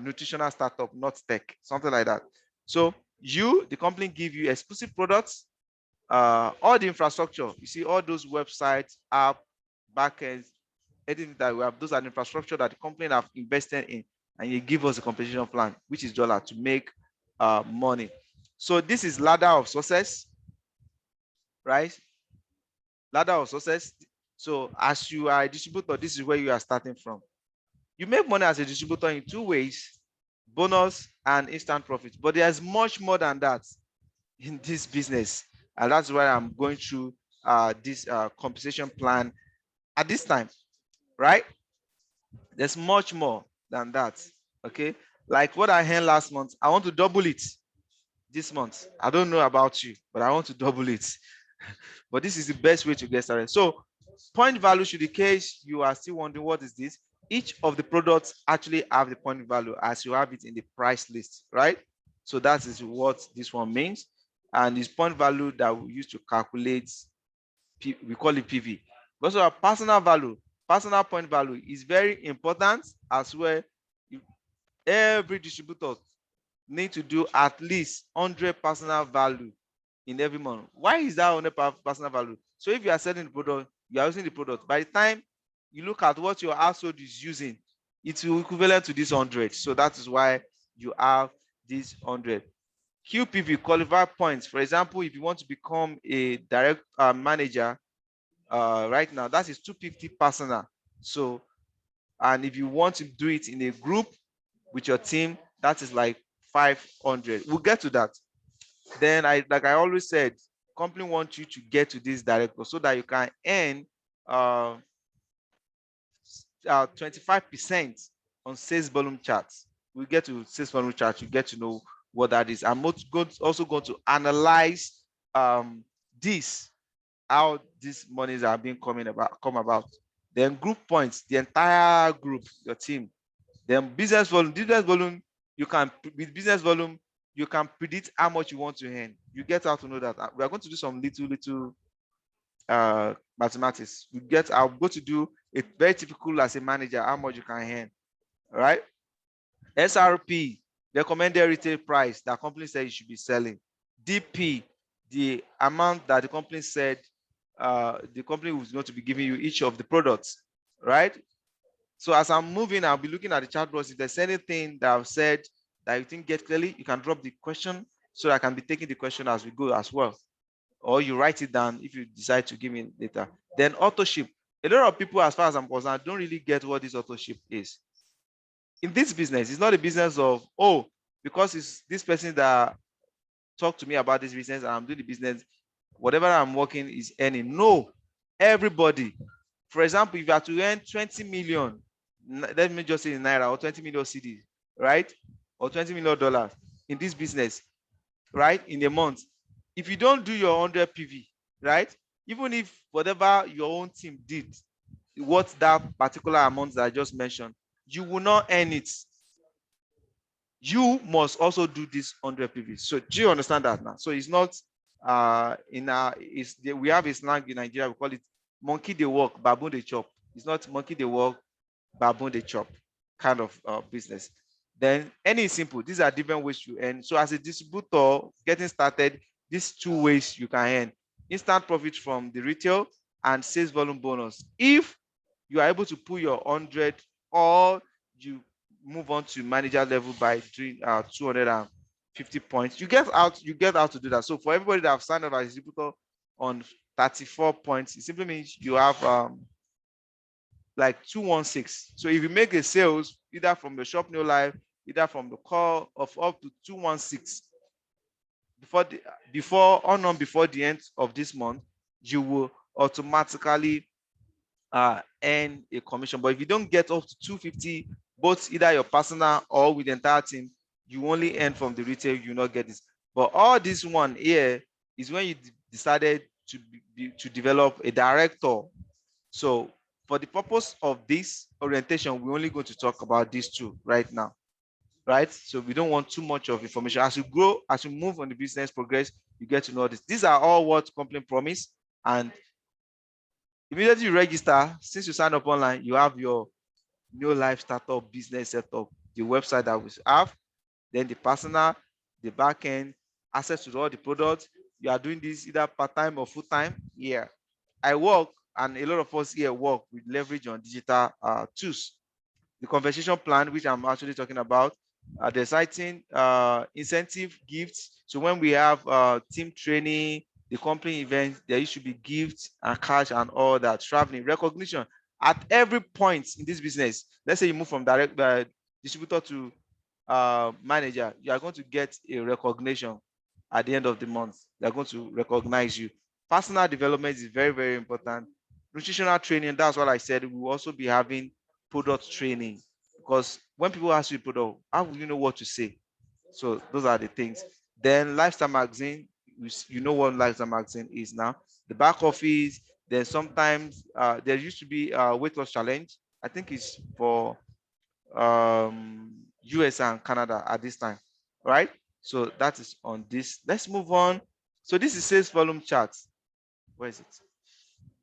A: nutritional startup, not tech, something like that. So the company give you exclusive products, all the infrastructure. You see all those websites, app, backends, anything that we have, those are the infrastructure that the company have invested in, and you give us a compensation plan, which is dollar to make money. So this is ladder of success, right? Ladder of success. So as you are a distributor, this is where you are starting from. You make money as a distributor in two ways: bonus and instant profit. But there's much more than that in this business, and that's why I'm going through this compensation plan at this time, right? There's much more than that. Okay, like what I had last month, I want to double it this month. I don't know about you, but I want to double it. But this is the best way to get started. So point value, should the case you are still wondering what is this, each of the products actually have the point value as you have it in the price list, right? So that is what this one means. And this point value that we use to calculate, we call it PV. Also, our personal value, personal point value is very important as well. Every distributor need to do at least 100 personal value in every month. Why is that 100 personal value? So if you are selling the product, you are using the product. By the time you look at what your household is using, it will equivalent to this 100. So that is why you have this 100. QPV, qualified points. For example, if you want to become a direct manager, right now, that is 250 personal. So, and if you want to do it in a group with your team, that is like 500. We'll get to that. Then like I always said, company wants you to get to this director so that you can earn 25% on sales volume charts. We get to sales volume charts, you get to know what that is. I'm also going to analyze this, how these monies are being come about. Then group points, the entire group, your team. Then business volume, you can, with business volume, you can predict how much you want to earn. You get how to know that. We are going to do some little mathematics. I'm going to do it very typical as a manager, how much you can earn. All right. SRP, recommended retail price that company said you should be selling. DP, the amount that the company said the company was going to be giving you each of the products, right? So as I'm moving, I'll be looking at the chat box. If there's anything that I've said that you didn't get clearly, you can drop the question so I can be taking the question as we go as well. Or you write it down if you decide to give me later. Then auto ship. A lot of people, as far as I'm concerned, don't really get what this auto ship is. In this business, it's not a business of, oh, because it's this person that talked to me about this business and I'm doing the business, whatever I'm working is earning. No, everybody. For example, if you are to earn 20 million, let me just say in Naira, or 20 million CDs, right? Or $20 million in this business, right? In a month. If you don't do your 100 PV, right? Even if whatever your own team did, what that particular amount that I just mentioned, you will not earn it. You must also do this 100 PV. So do you understand that now? So it's not we have a slang in Nigeria, we call it monkey they walk, baboon they chop. It's not monkey they walk, baboon they chop kind of business. Then any simple, these are different ways to earn. So as a distributor getting started, these two ways you can earn: instant profit from the retail and sales volume bonus. If you are able to pull your 100 or you move on to manager level by doing 250 points, you get out to do that. So for everybody that have signed up as a distributor on 34 points, it simply means you have like 216. So if you make a sales either from the shop Neolife, either from the call of up to 216 before the end of this month, you will automatically earn a commission. But if you don't get up to 250, both either your personal or with the entire team, you only earn from the retail, you not get this. But all this one here is when you decided to develop a director. So for the purpose of this orientation, we're only going to talk about these two right now, right? So we don't want too much of information. As you grow, as you move on the business progress, you get to know this. These are all what company promise. And immediately you register, since you sign up online, you have your Neolife startup business setup, the website that we have, then the personal, the back end, access to all the products. You are doing this either part-time or full-time. Yeah. I work, and a lot of us here work with leverage on digital tools. The conversation plan, which I'm actually talking about, the exciting incentive gifts. So when we have team training, the company events, there used to be gifts and cash and all that, traveling, recognition at every point in this business. Let's say you move from direct distributor to manager, you are going to get a recognition at the end of the month. They're going to recognize you. Personal development is very, very important. Nutritional training, that's what I said. We will also be having product training, because when people ask you product, how will you know what to say? So those are the things. Then lifestyle magazine, you know what lifestyle magazine is now. The back office, then sometimes there used to be a weight loss challenge. I think it's for US and Canada at this time, right? So that is on this. Let's move on. So this is sales volume chart. Where is it?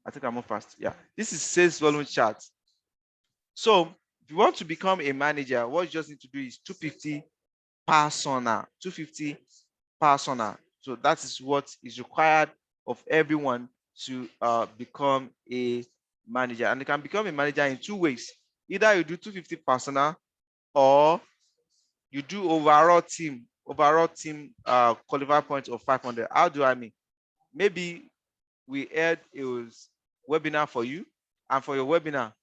A: I think I moved fast. Yeah, this is sales volume chart. So if you want to become a manager, what you just need to do is 250 persona, 250 persona. So that is what is required of everyone to become a manager. And you can become a manager in two ways. Either you do 250 persona, or you do overall team qualified points of 500. How do I mean? Maybe we had a webinar for you, and for your webinar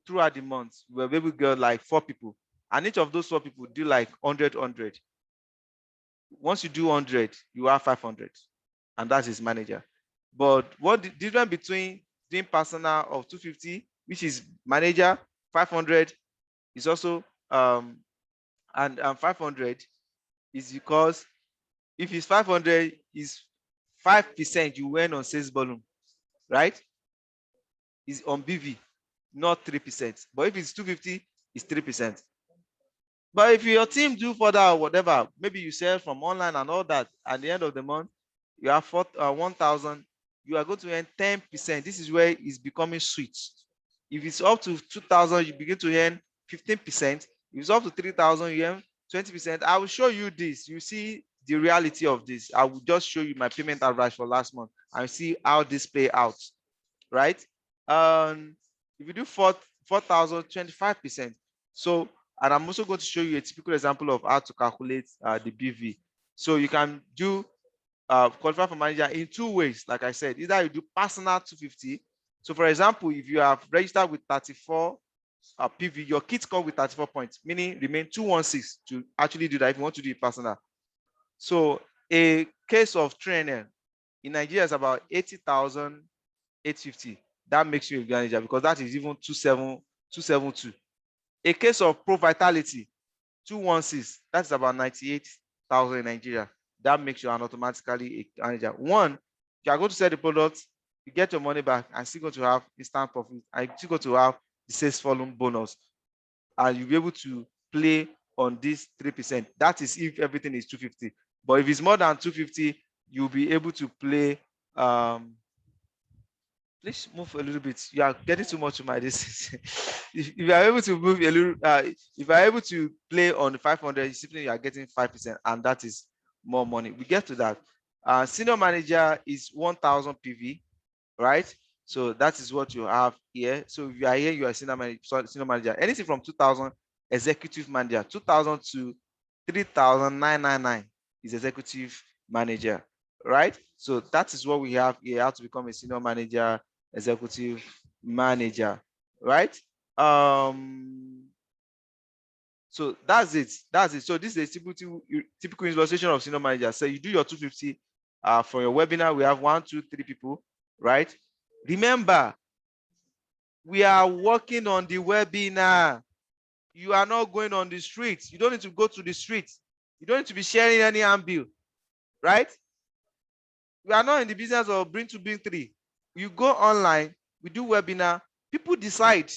A: throughout the month, we were able to get like 4 people, and each of those 4 people do like 100. Once you do 100, you have 500, and that is manager. But what the difference between doing personal of 250, which is manager, 500 is also and 500 is because if it's 500, is 5% you went on sales volume, right? Is on BV, not 3%. But if it's 250, it's 3%. But if your team do further or whatever, maybe you sell from online and all that, at the end of the month, you have 1,000, you are going to earn 10%. This is where it's becoming sweet. If it's up to 2,000, you begin to earn 15%. If it's up to 3,000, you earn 20%. I will show you this. You see the reality of this. I will just show you my payment average for last month and see how this play out, right? If you do 4,000, 25%. So, and I'm also going to show you a typical example of how to calculate the BV. So you can do qualify for manager in 2 ways. Like I said, either you do personal 250. So for example, if you have registered with 34 PV, your kits come with 34 points, meaning remain 216 to actually do that if you want to do it personal. So a case of trainer in Nigeria is about 80,850. That makes you a manager, because that is even 272. A case of Pro Vitality, 216, that's about 98,000 in Nigeria. That makes you an automatically a manager. One, you are going to sell the product, you get your money back, and still going to have instant profit, and still going to have the sales volume bonus, and you'll be able to play on this 3%. That is if everything is 250. But if it's more than 250, you'll be able to play. Please move a little bit. You are getting too much to my distance. If you are able to move a little, if you are able to play on the 500, simply you are getting 5%, and that is more money. We get to that. Senior manager is 1,000 PV, right? So that is what you have here. So if you are here, you are senior manager. Anything from 2,000, executive manager. 2,000 to 3,999 is executive manager, right? So that is what we have here, how to become a senior manager, executive manager, right? So that's it. So this is a typical illustration of senior manager. So you do your 250 for your webinar. We have 1, 2, 3 people, right? Remember, we are working on the webinar. You are not going on the streets. You don't need to go to the streets. You don't need to be sharing any handbill, right? We are not in the business of bring two, bring three. You go online, we do webinar, people decide.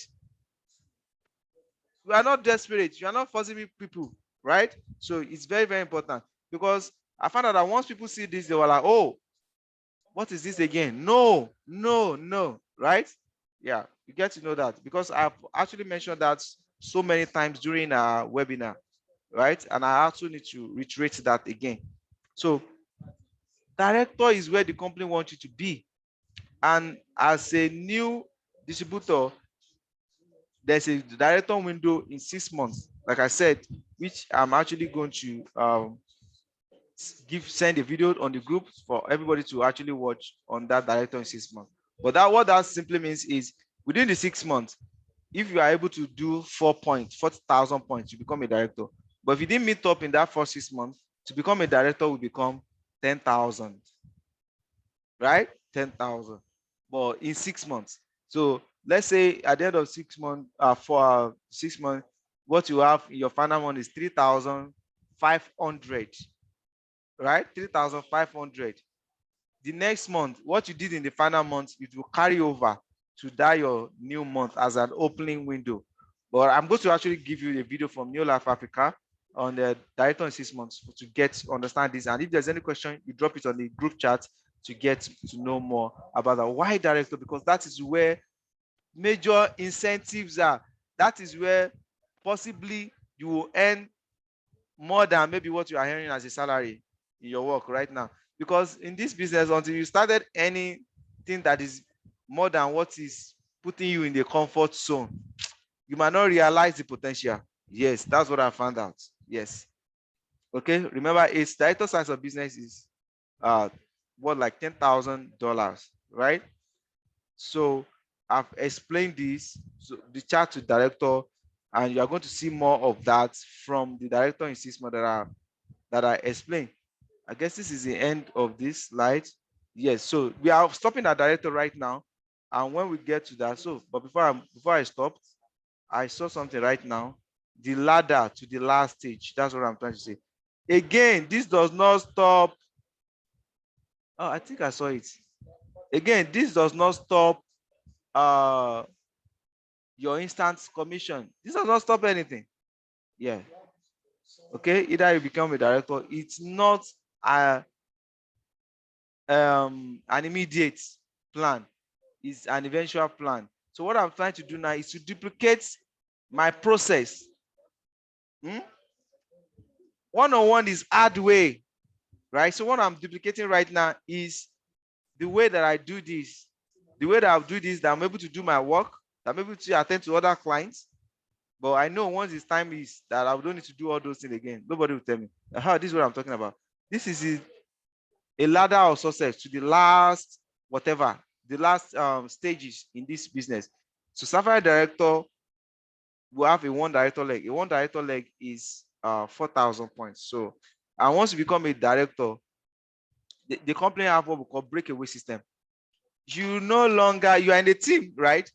A: We are not desperate. You are not forcing people, right? So it's very, very important, because I found out that once people see this, they were like, oh, what is this again? No, no, no, right? Yeah, you get to know that, because I've actually mentioned that so many times during our webinar, right? And I also need to reiterate that again. So director is where the company wants you to be. And as a new distributor, there's a director window in 6 months, like I said, which I'm actually going to send a video on the group for everybody to actually watch on that director in 6 months. But that what that simply means is within the 6 months, if you are able to do 4 points, 40,000 points, you become a director. But if you didn't meet up in that first 6 months, to become a director will become 10,000, right? 10,000, but in 6 months. So let's say at the end of 6 months, for 6 months, what you have in your final one is 3,500, right? 3,500. The next month, what you did in the final month, it will carry over to that your new month as an opening window. But I'm going to actually give you a video from Neolife Africa on the director in 6 months to understand this. And if there's any question, you drop it on the group chat to get to know more about that. Why director? Because that is where major incentives are. That is where possibly you will earn more than maybe what you are earning as a salary in your work right now. Because in this business, until you started anything that is more than what is putting you in the comfort zone, you might not realize the potential. Yes, that's what I found out. Yes. Okay. Remember, its director size of business is what, like $10,000, right? So I've explained this, so the chart to director, and you are going to see more of that from the director in 6 months that I explained. I guess this is the end of this slide. Yes, so we are stopping at director right now. And when we get to that, but before I stop, I saw something right now. The ladder to the last stage. That's what I'm trying to say. Again, this does not stop. Oh, I think I saw it. Again, this does not stop your instant commission. This does not stop anything. Yeah. Okay, either you become a director, it's not an immediate plan, it's an eventual plan. So what I'm trying to do now is to duplicate my process. One-on-one is hard way, right? So what I'm duplicating right now is the way that I do this, the way that I'll do this, that I'm able to do my work, that I'm able to attend to other clients. But I know once it's time is that I don't need to do all those things again. Nobody will tell me, this is what I'm talking about. This is a ladder of success to the last, whatever, the last stages in this business. So Sapphire Director will have a one director leg. A one director leg is 4,000 points. So, and once you become a director, the company have what we call breakaway system. You no longer, you are in the team, right?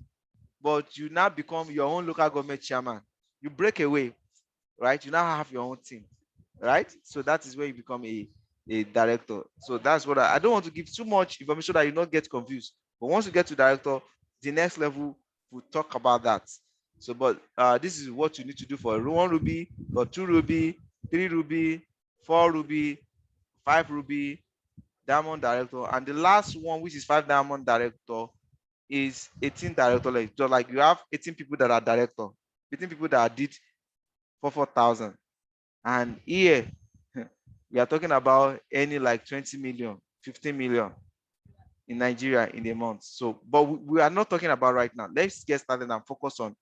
A: But you now become your own local government chairman. You break away, right? You now have your own team, right? So that is where you become a director. So that's what I don't want to give too much information that you not get confused. But once you get to director, the next level, we'll talk about that. So, but this is what you need to do for 1 ruby, for 2 ruby, 3 ruby, 4 ruby, 5 ruby, diamond director. And the last one, which is 5 diamond director, is 18 director. So like you have 18 people that are director, 18 people that did for 4,000. And here, we are talking about any like 20 million, 15 million in Nigeria in a month. So, but we are not talking about right now. Let's get started and focus on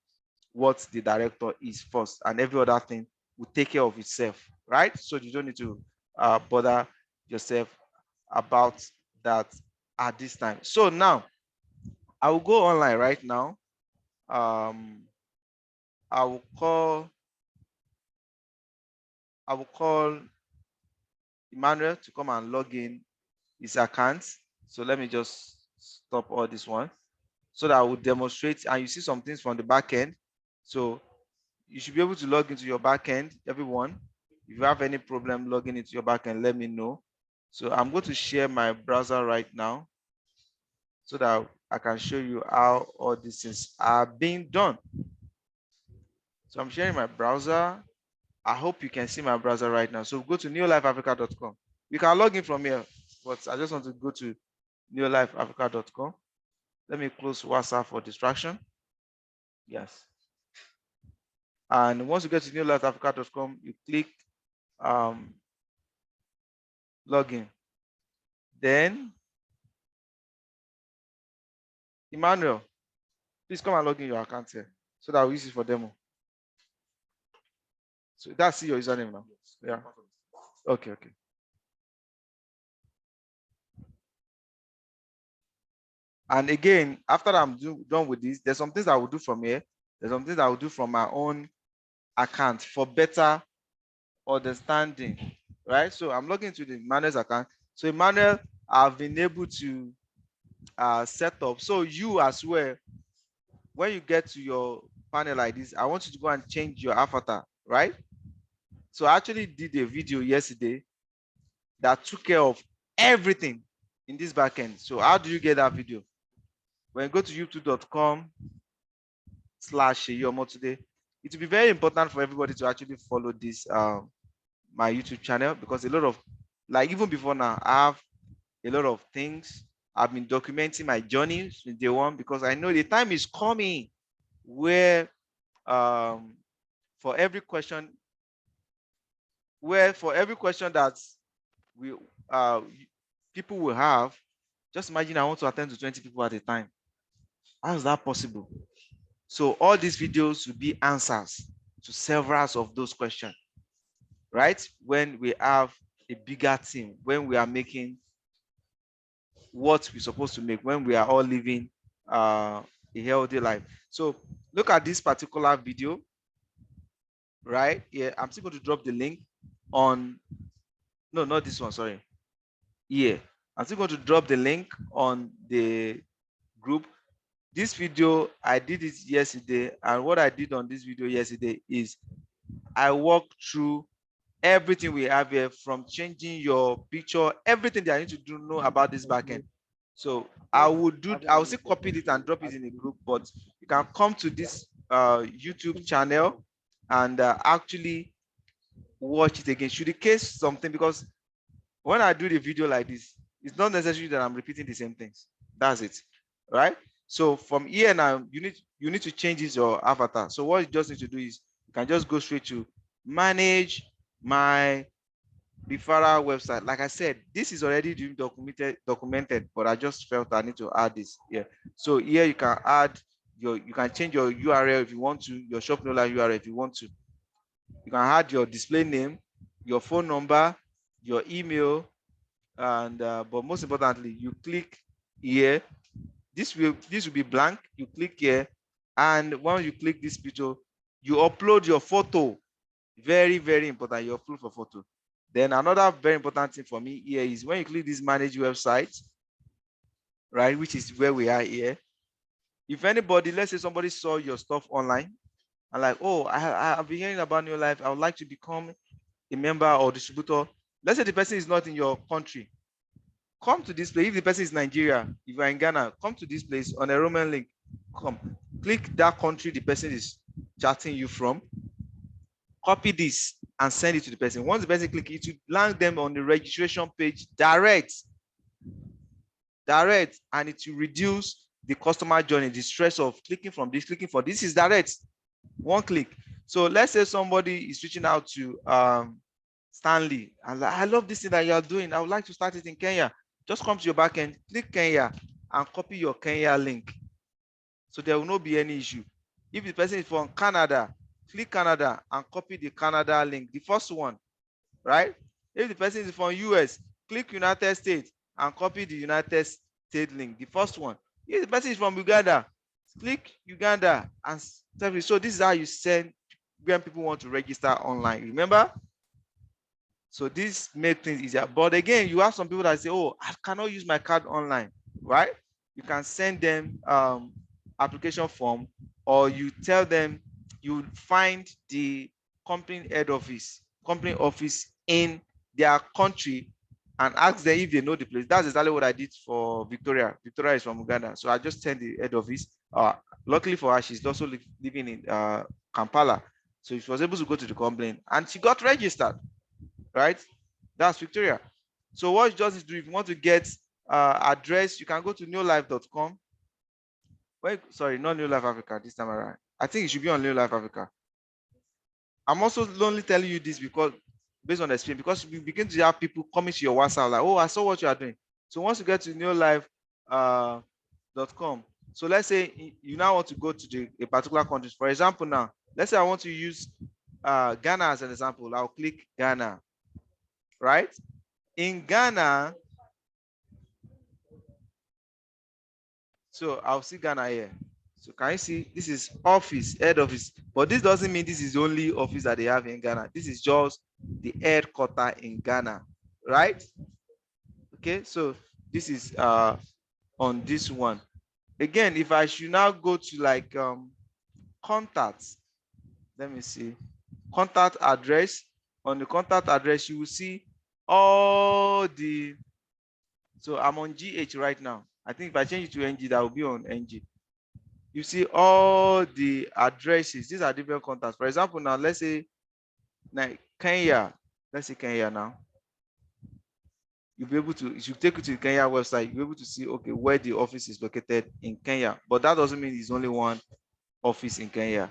A: what the director is first, and every other thing will take care of itself, right? So you don't need to bother yourself about that at this time. So now, I will go online right now. I will call Emmanuel to come and log in his account. So let me just stop all this one so that I will demonstrate, and you see some things from the back end. So you should be able to log into your back end, everyone. If you have any problem logging into your back end, let me know. So I'm going to share my browser right now so that I can show you how all these things are being done. So I'm sharing my browser. I hope you can see my browser right now. So go to neolifeafrica.com. You can log in from here, but I just want to go to neolifeafrica.com. Let me close WhatsApp for distraction. Yes. And once you get to neolifeafrica.com, you click login. Then, Emmanuel, please come and log in your account here so that we use it for demo. So that's your username now. Yeah. Okay. And again, after I'm done with this, there's some things I will do from here. There's some things I will do from my own account for better understanding, right? So I'm logging into the Emmanuel's account. So Emmanuel, I've been able to set up. So you as well, when you get to your panel like this, I want you to go and change your avatar, right? So I actually did a video yesterday that took care of everything in this backend. So how do you get that video? When you go to youtube.com/Yomo today, it will be very important for everybody to actually follow this my YouTube channel, because a lot of, like, even before now, I have a lot of things. I've been documenting my journey since day one, because I know the time is coming where for every question that we people will have, just imagine I want to attend to 20 people at a time. How is that possible? So all these videos will be answers to several of those questions, right? When we have a bigger team, when we are making what we're supposed to make, when we are all living a healthy life. So look at this particular video, right? Yeah, I'm still going to drop the link on, no, not this one, sorry. Yeah, I'm still going to drop the link on the group. This video, I did it yesterday, and what I did on this video yesterday is I walked through everything we have here, from changing your picture, everything that I need to know about this backend. So I will still copy it and drop it in a group, but you can come to this YouTube channel and actually watch it again. Should in case something, because when I do the video like this, it's not necessary that I'm repeating the same things. That's it, right? So from here now, you need to change your avatar. So what you just need to do is you can just go straight to manage my referral website. Like I said, this is already documented, but I just felt I need to add this here. So here you can add you can change your URL if you want to, your shop Neolife URL if you want to. You can add your display name, your phone number, your email, and but most importantly, you click here. This will be blank. You click here, and once you click this picture, you upload your photo. Very, very important. You upload for photo. Then another very important thing for me here is when you click this manage website, right, which is where we are here. If anybody, let's say somebody saw your stuff online and like, oh, I've been hearing about Neolife, I would like to become a member or distributor. Let's say the person is not in your country. Come to this place. If the person is Nigeria, if you're in Ghana, come to this place on a Roman link. Come, click that country the person is chatting you from. Copy this and send it to the person. Once the person click it, will land them on the registration page direct, and it will reduce the customer journey, the stress of clicking from this, clicking for this. Is direct, one click. So let's say somebody is reaching out to Stanley, and like, I love this thing that you are doing. I would like to start it in Kenya. Just come to your backend, click Kenya, and copy your Kenya link. So there will not be any issue. If the person is from Canada, click Canada and copy the Canada link, the first one, right? If the person is from US, click United States and copy the United States link, the first one. If the person is from Uganda, click Uganda and so this is how you send when people want to register online. Remember? So this makes things easier. But again, you have some people that say, oh, I cannot use my card online, right? You can send them application form, or you tell them you find the company head office, company office in their country, and ask them if they know the place. That's exactly what I did for Victoria. Victoria is from Uganda. So I just sent the head office. Luckily for her, she's also living in Kampala. So she was able to go to the complaint and she got registered, right? That's Victoria. So what you just need to do, if you want to get address, you can go to neolife.com. Wait, sorry, not Neolife Africa this time around. I think it should be on Neolife Africa. I'm also only telling you this because based on experience, because we begin to have people coming to your WhatsApp like, oh, I saw what you are doing. So once you get to neolife.com, so let's say you now want to go to a particular country. For example, now, let's say I want to use Ghana as an example. I'll click Ghana, right? In Ghana, so I'll see Ghana here. So can you see this is office, head office, but this doesn't mean this is the only office that they have in Ghana. This is just the headquarter in Ghana, right? Okay, so this is on this one. Again, if I should now go to like contacts, let me see, contact address. On the contact address, you will see all the, so I'm on GH right now. I think if I change it to NG, that will be on NG. You see all the addresses. These are different contacts. For example, now let's say like Kenya. Let's say Kenya now. You'll be able to, it should take you to the Kenya website. You'll be able to see, okay, where the office is located in Kenya. But that doesn't mean there's only one office in Kenya.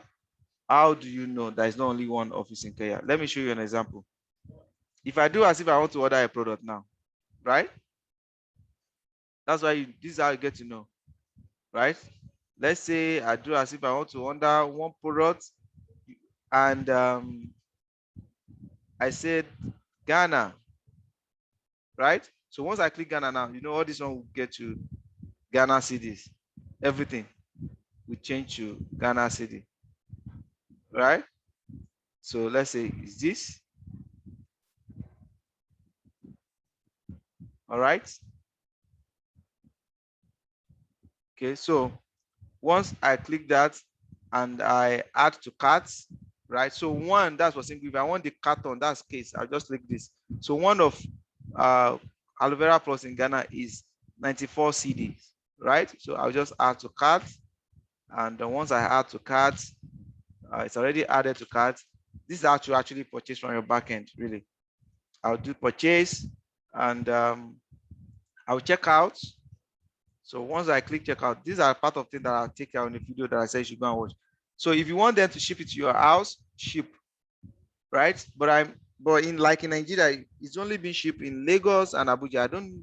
A: How do you know there is not only one office in Kenya? Let me show you an example. If I do as if I want to order a product now, right? That's why this is how you get to know, right? Let's say I do as if I want to order one product and I said Ghana, right? So once I click Ghana now, you know, all this one will get to Ghana cities. Everything will change to Ghana city, right? So let's say is this, all right? Okay, so once I click that and I add to carts, right? So one, that's for single. If I want the carton, that's case, I'll just click this. So one of aloe vera plus in Ghana is 94 CDs, right? So I'll just add to cart. And then once I add to cart, it's already added to cart. This is how to actually purchase from your backend, really. I'll do purchase and I'll check out. So once I click checkout, these are part of things that I'll take out in the video that I said you should go and watch. So if you want them to ship it to your house, ship, right? But in Nigeria, it's only been shipped in Lagos and Abuja.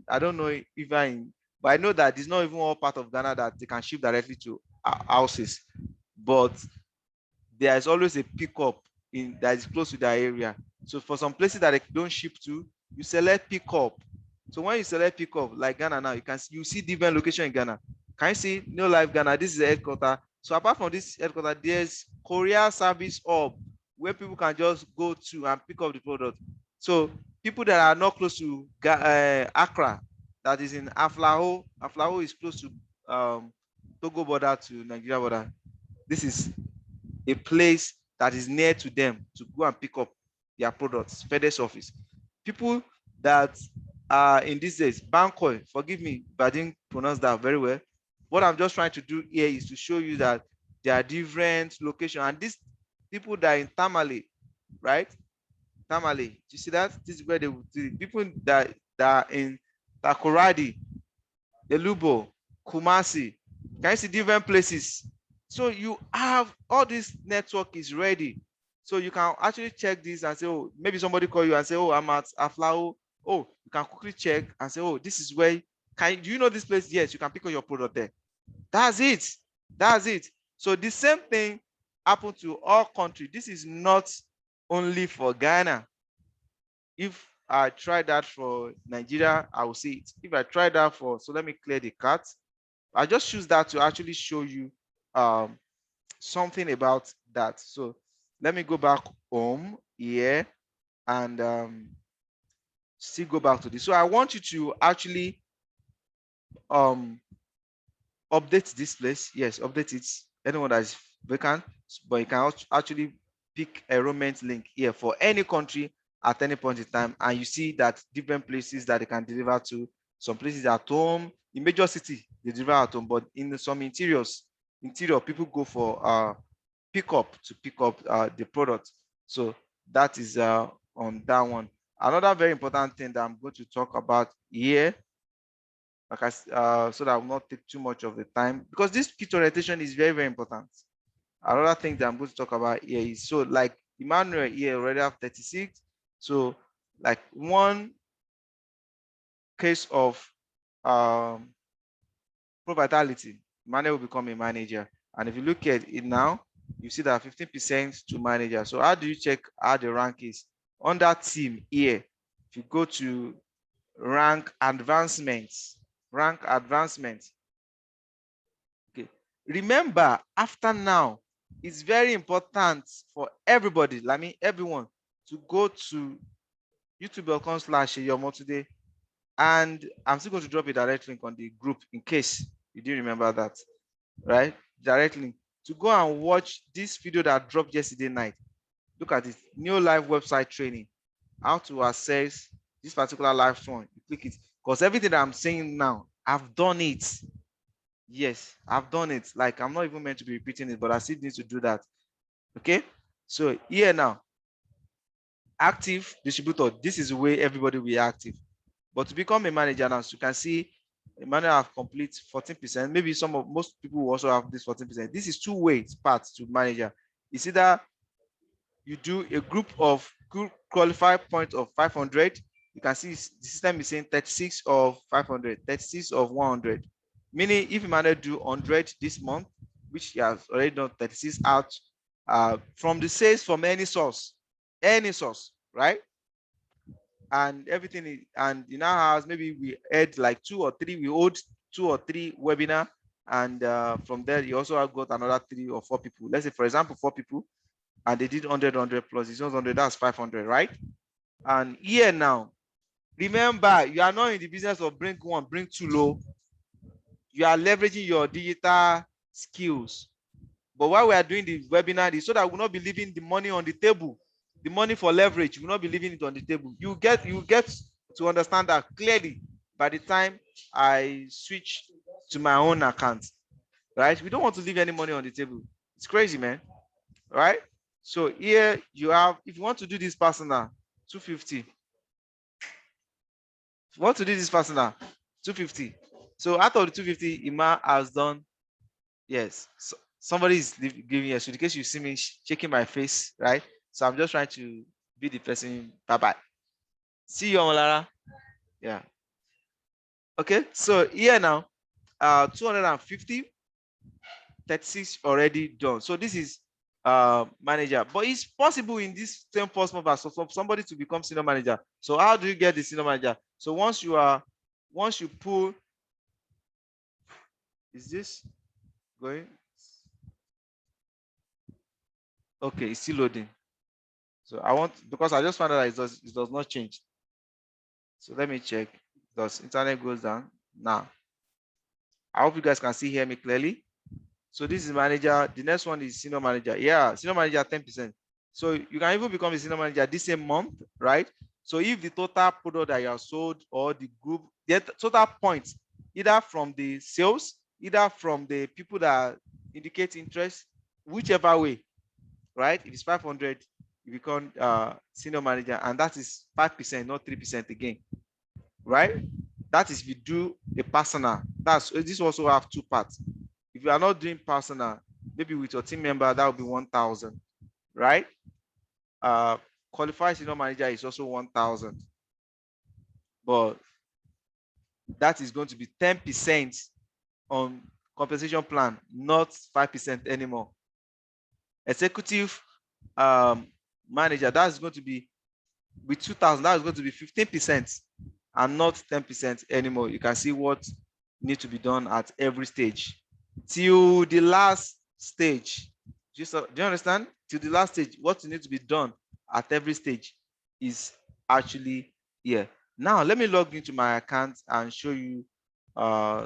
A: I don't know if but I know that it's not even all part of Ghana that they can ship directly to houses. But there is always a pickup in that is close to that area. So for some places that they don't ship to, you select pickup. So when you select pickup, like Ghana now, you see different location in Ghana. Can you see Neolife Ghana? This is the headquarters. So apart from this headquarters, there's courier service hub where people can just go to and pick up the product. So people that are not close to Accra, that is in Aflaho. Aflaho is close to Togo border to Nigeria border. This is a place that is near to them to go and pick up their products. FedEx office. People that are in these days, Bancoy, forgive me, but I didn't pronounce that very well. What I'm just trying to do here is to show you that there are different locations. And these people that are in Tamale, right? Tamale, you see that? This is where the people that are in Takoradi, Elubo, Kumasi. Can you see different places? So you have all this network is ready. So you can actually check this and say, oh, maybe somebody call you and say, oh, I'm at Aflao. Oh, you can quickly check and say, oh, this is where, do you know this place? Yes, you can pick up your product there. That's it. That's it. So the same thing happened to all countries. This is not only for Ghana. If I try that for Nigeria, I will see it. If I try that so let me clear the cart. I just choose that to actually show you something about that. So let me go back home here and still go back to this. So I want you to actually update this place. Yes, update it. Anyone that is vacant, but you can actually pick a enrollment link here for any country at any point in time, and you see that different places that they can deliver to. Some places at home, in major city, they deliver at home, but in some interior, people go for pick up the product. So that is on that one. Another very important thing that I'm going to talk about here, so that I will not take too much of the time, because this kit orientation is very, very important. Another thing that I'm going to talk about here is, so like Emmanuel here already have 36. So like one case of Profitability, Emmanuel will become a manager. And if you look at it now, you see that 15% to manager. So how do you check how the rank is? On that team here, if you go to rank advancements, okay. Remember, after now, it's very important for everybody, I mean everyone, to go to youtube.com/yomotoday, and I'm still going to drop a direct link on the group in case you didn't remember that, right? Direct link to go and watch this video that dropped yesterday night. Look at it, Neolife website training, how to access this particular live phone. You click it, because everything that I'm saying now, I've done it. Yes, I've done it. Like, I'm not even meant to be repeating it, but I still need to do that. Okay, so here now, active distributor, this is the way everybody will be active. But to become a manager now, so you can see Emmanuel have complete 14%. Maybe most people will also have this 14%. This is two ways paths to manager. It's either you do a group qualified points of 500. You can see the system is saying 36 of 500, 36 of 100. Meaning if Emmanuel do 100 this month, which he has already done 36 out from the sales from any source, right? And everything is, and in our house, maybe we had like we owed 2 or 3 webinar, and from there you also have got another 3 or 4 people. Let's say, for example, 4 people, and they did 100 plus. It's 100, that's 500, right? And here now, remember, you are not in the business of bring 1, bring 2 low. You are leveraging your digital skills. But while we are doing the webinar, is so that we will not be leaving the money on the table. The money for leverage, you will not be leaving it on the table. You get to understand that clearly by the time I switch to my own account, right? We don't want to leave any money on the table. It's crazy, man, right? So here you have, if you want to do this personal, 250. If you want to do this personal, 250. So out of the 250, Ima has done, yes. So somebody is giving us, so in case you see me shaking my face, right? So I'm just trying to be the person. Bye-bye. See you, Omolara. Yeah. Okay, so here now, 250, 36 already done. So this is manager, but it's possible in this same first month for somebody to become senior manager. So how do you get the senior manager? So once you pull, is this going? Okay, it's still loading. So because I just found out that it does not change. So let me check. Does internet goes down now? I hope you guys can hear me clearly. So this is manager. The next one is senior manager. Yeah, senior manager 10%. So you can even become a senior manager this same month, right? So if the total product that you have sold, or the group, the total points, either from the sales, either from the people that indicate interest, whichever way, right? If it's 500, you become senior manager, and that is 5%, not 3% again, right? That is if you do a personal. This also have 2 parts. If you are not doing personal, maybe with your team member, that will be 1,000, right? Qualified senior manager is also 1,000, but that is going to be 10% on compensation plan, not 5% anymore. Executive manager, that's going to be with 2,000, that is going to be 15% and not 10% anymore. You can see what needs to be done at every stage till the last stage. Do you understand? Till the last stage, what needs to be done at every stage is actually here. Now, let me log into my account and show you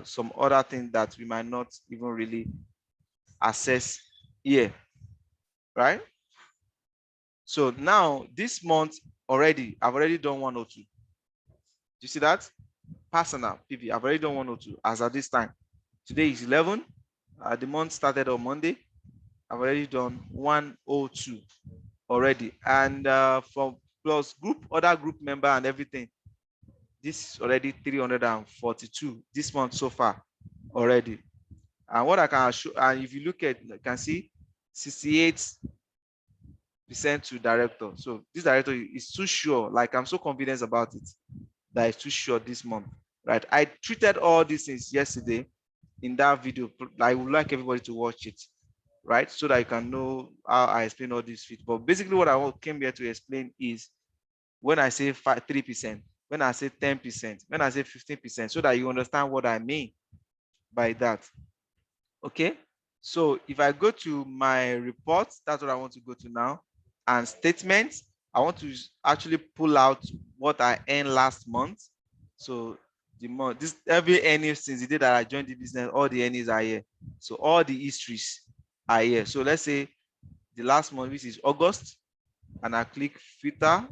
A: some other things that we might not even really access here, right? So now this month, already, I've already done 102. Do you see that? Personal PV, I've already done 102 as at this time. Today is 11. The month started on Monday. I've already done 102 already. And for plus other group member and everything, this is already 342 this month so far already. And what I can show, and if you look at, you can see 68% to director. So this director is too sure, like I'm so confident about it, that it's too sure this month, right? I treated all these things yesterday in that video. I would like everybody to watch it, right? So that you can know how I explain all these fit. But basically what I came here to explain is when I say 3%, when I say 10%, when I say 15%, so that you understand what I mean by that. Okay, so if I go to my report, that's what I want to go to now, and statements, I want to actually pull out what I earned last month. So the month, this every earnings since the day that I joined the business, all the earnings are here. So all the histories are here. So let's say the last month, which is August, and I click filter,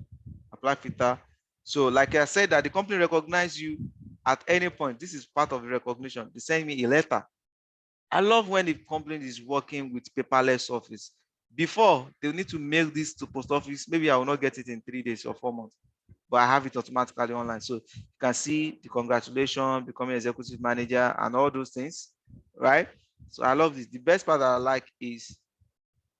A: apply filter. So like I said, that the company recognize you at any point. This is part of the recognition. They send me a letter. I love when the company is working with paperless office. Before, they need to mail this to post office. Maybe I will not get it in 3 days or 4 months, but I have it automatically online. So you can see the congratulations, becoming executive manager and all those things, right? So I love this. The best part that I like is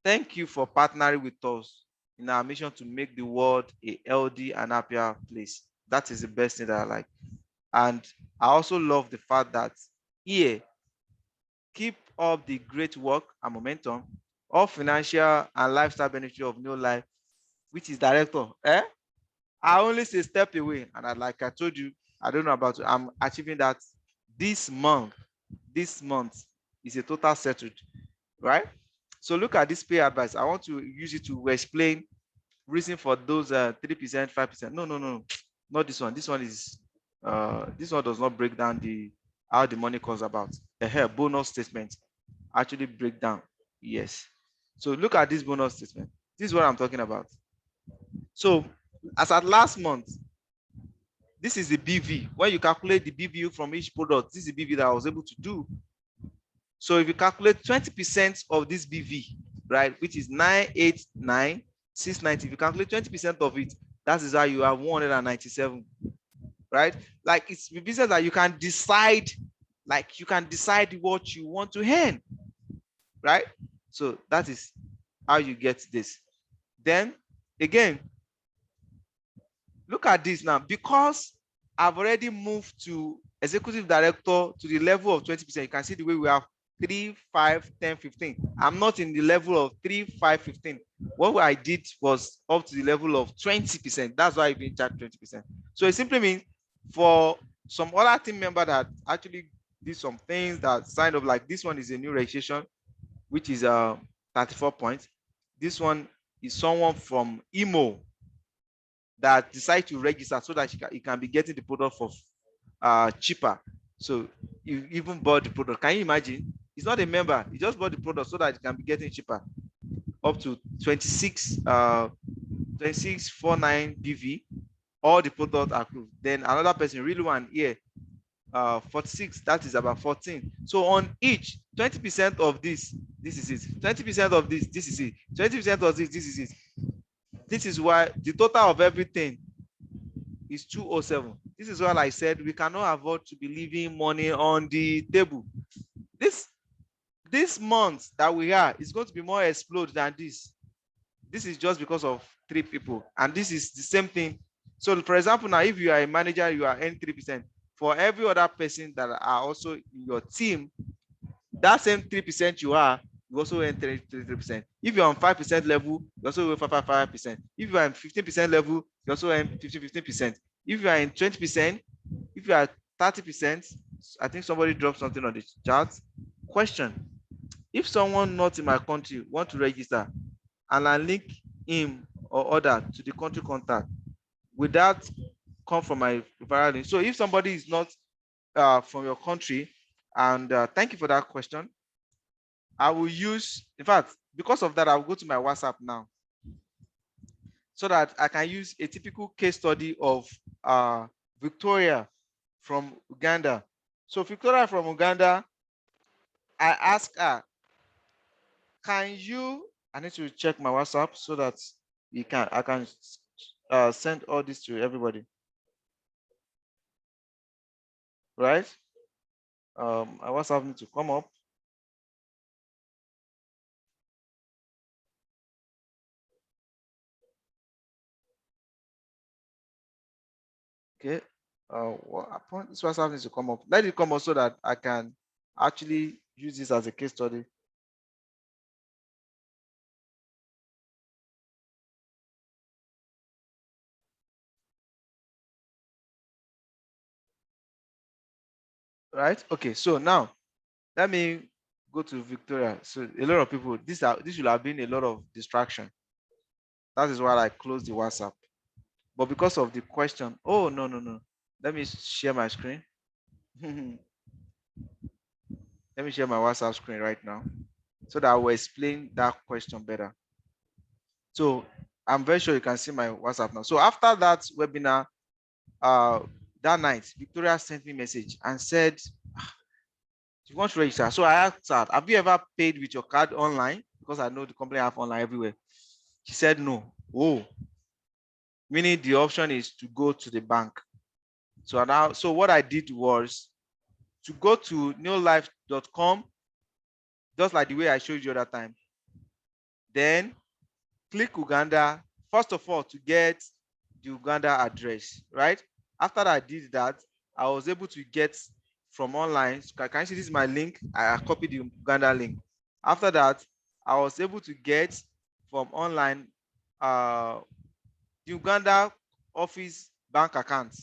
A: thank you for partnering with us in our mission to make the world a healthy and happier place. That is the best thing that I like. And I also love the fact that here, keep up the great work and momentum. All financial and lifestyle benefit of Neolife, which is director. I only say step away, and like I told you, I don't know about you, I'm achieving that this month. This month is a total settled, right? So look at this pay advice. I want to use it to explain reason for those 3%, 5%. No, not this one. This one is this one does not break down the how the money comes about. A bonus statement actually break down. Yes. So look at this bonus statement. This is what I'm talking about. So as at last month, this is the BV. When you calculate the BV from each product, this is the BV that I was able to do. So if you calculate 20% of this BV, right, which is 989,690, if you calculate 20% of it, that is how you have 197, right? Like it's the business that you can decide, like you can decide what you want to earn, right? So that is how you get this. Then again, look at this now. Because I've already moved to executive director to the level of 20%, you can see the way we have 3, 5, 10, 15. I'm not in the level of 3, 5, 15. What I did was up to the level of 20%. That's why I've been charged 20%. So it simply means for some other team member that actually did some things that signed up, like this one is a new registration, which is 34 points. This one is someone from Imo that decide to register so that he can be getting the product for cheaper. So you even bought the product. Can you imagine? He's not a member. He just bought the product so that he can be getting cheaper, up to 2649 BV. All the products are approved. Then another person, really one here, 46. That is about 14. So on each 20% of this is it. 20% of this is it. 20% of this is it. This is why the total of everything is 207. This is what I said. We cannot afford to be leaving money on the table. This month that we are is going to be more explode than this. This is just because of 3 people, and this is the same thing. So, for example, now if you are a manager, you are earning 3%. For every other person that are also in your team, that same 3% you are, you also earn 3%. If you're on 5% level, you also earn 5%. If you are on 15% level, you also earn 15%. If you are in 20%, if you are 30%, I think somebody dropped something on the chat. Question: if someone not in my country want to register, and I link him or other to the country contact, will that come from my referral link? So if somebody is not from your country, and thank you for that question, I will use, in fact, because of that, I'll go to my WhatsApp now. so that I can use a typical case study of Victoria from Uganda. So Victoria from Uganda, I ask her, can you, I need to check my WhatsApp so that I can send all this to everybody, right? My WhatsApp needs to come up. Okay. What point this WhatsApp needs to come up? Let it come up so that I can actually use this as a case study. Right? Okay, so now let me go to Victoria. So a lot of people, this will have been a lot of distraction. That is why I closed the WhatsApp. But because of the question, oh no. Let me share my screen. Let me share my WhatsApp screen right now so that I will explain that question better. So I'm very sure you can see my WhatsApp now. So after that webinar, that night, Victoria sent me a message and said, she wants to register. So I asked her, have you ever paid with your card online? Because I know the company have online everywhere. She said no. Oh, meaning the option is to go to the bank. So what I did was to go to neolife.com, just like the way I showed you the other time. Then click Uganda, first of all, to get the Uganda address, right? After I did that, I was able to get from online. Can you see this is my link? I copied the Uganda link. After that, I was able to get from online the Uganda office bank account,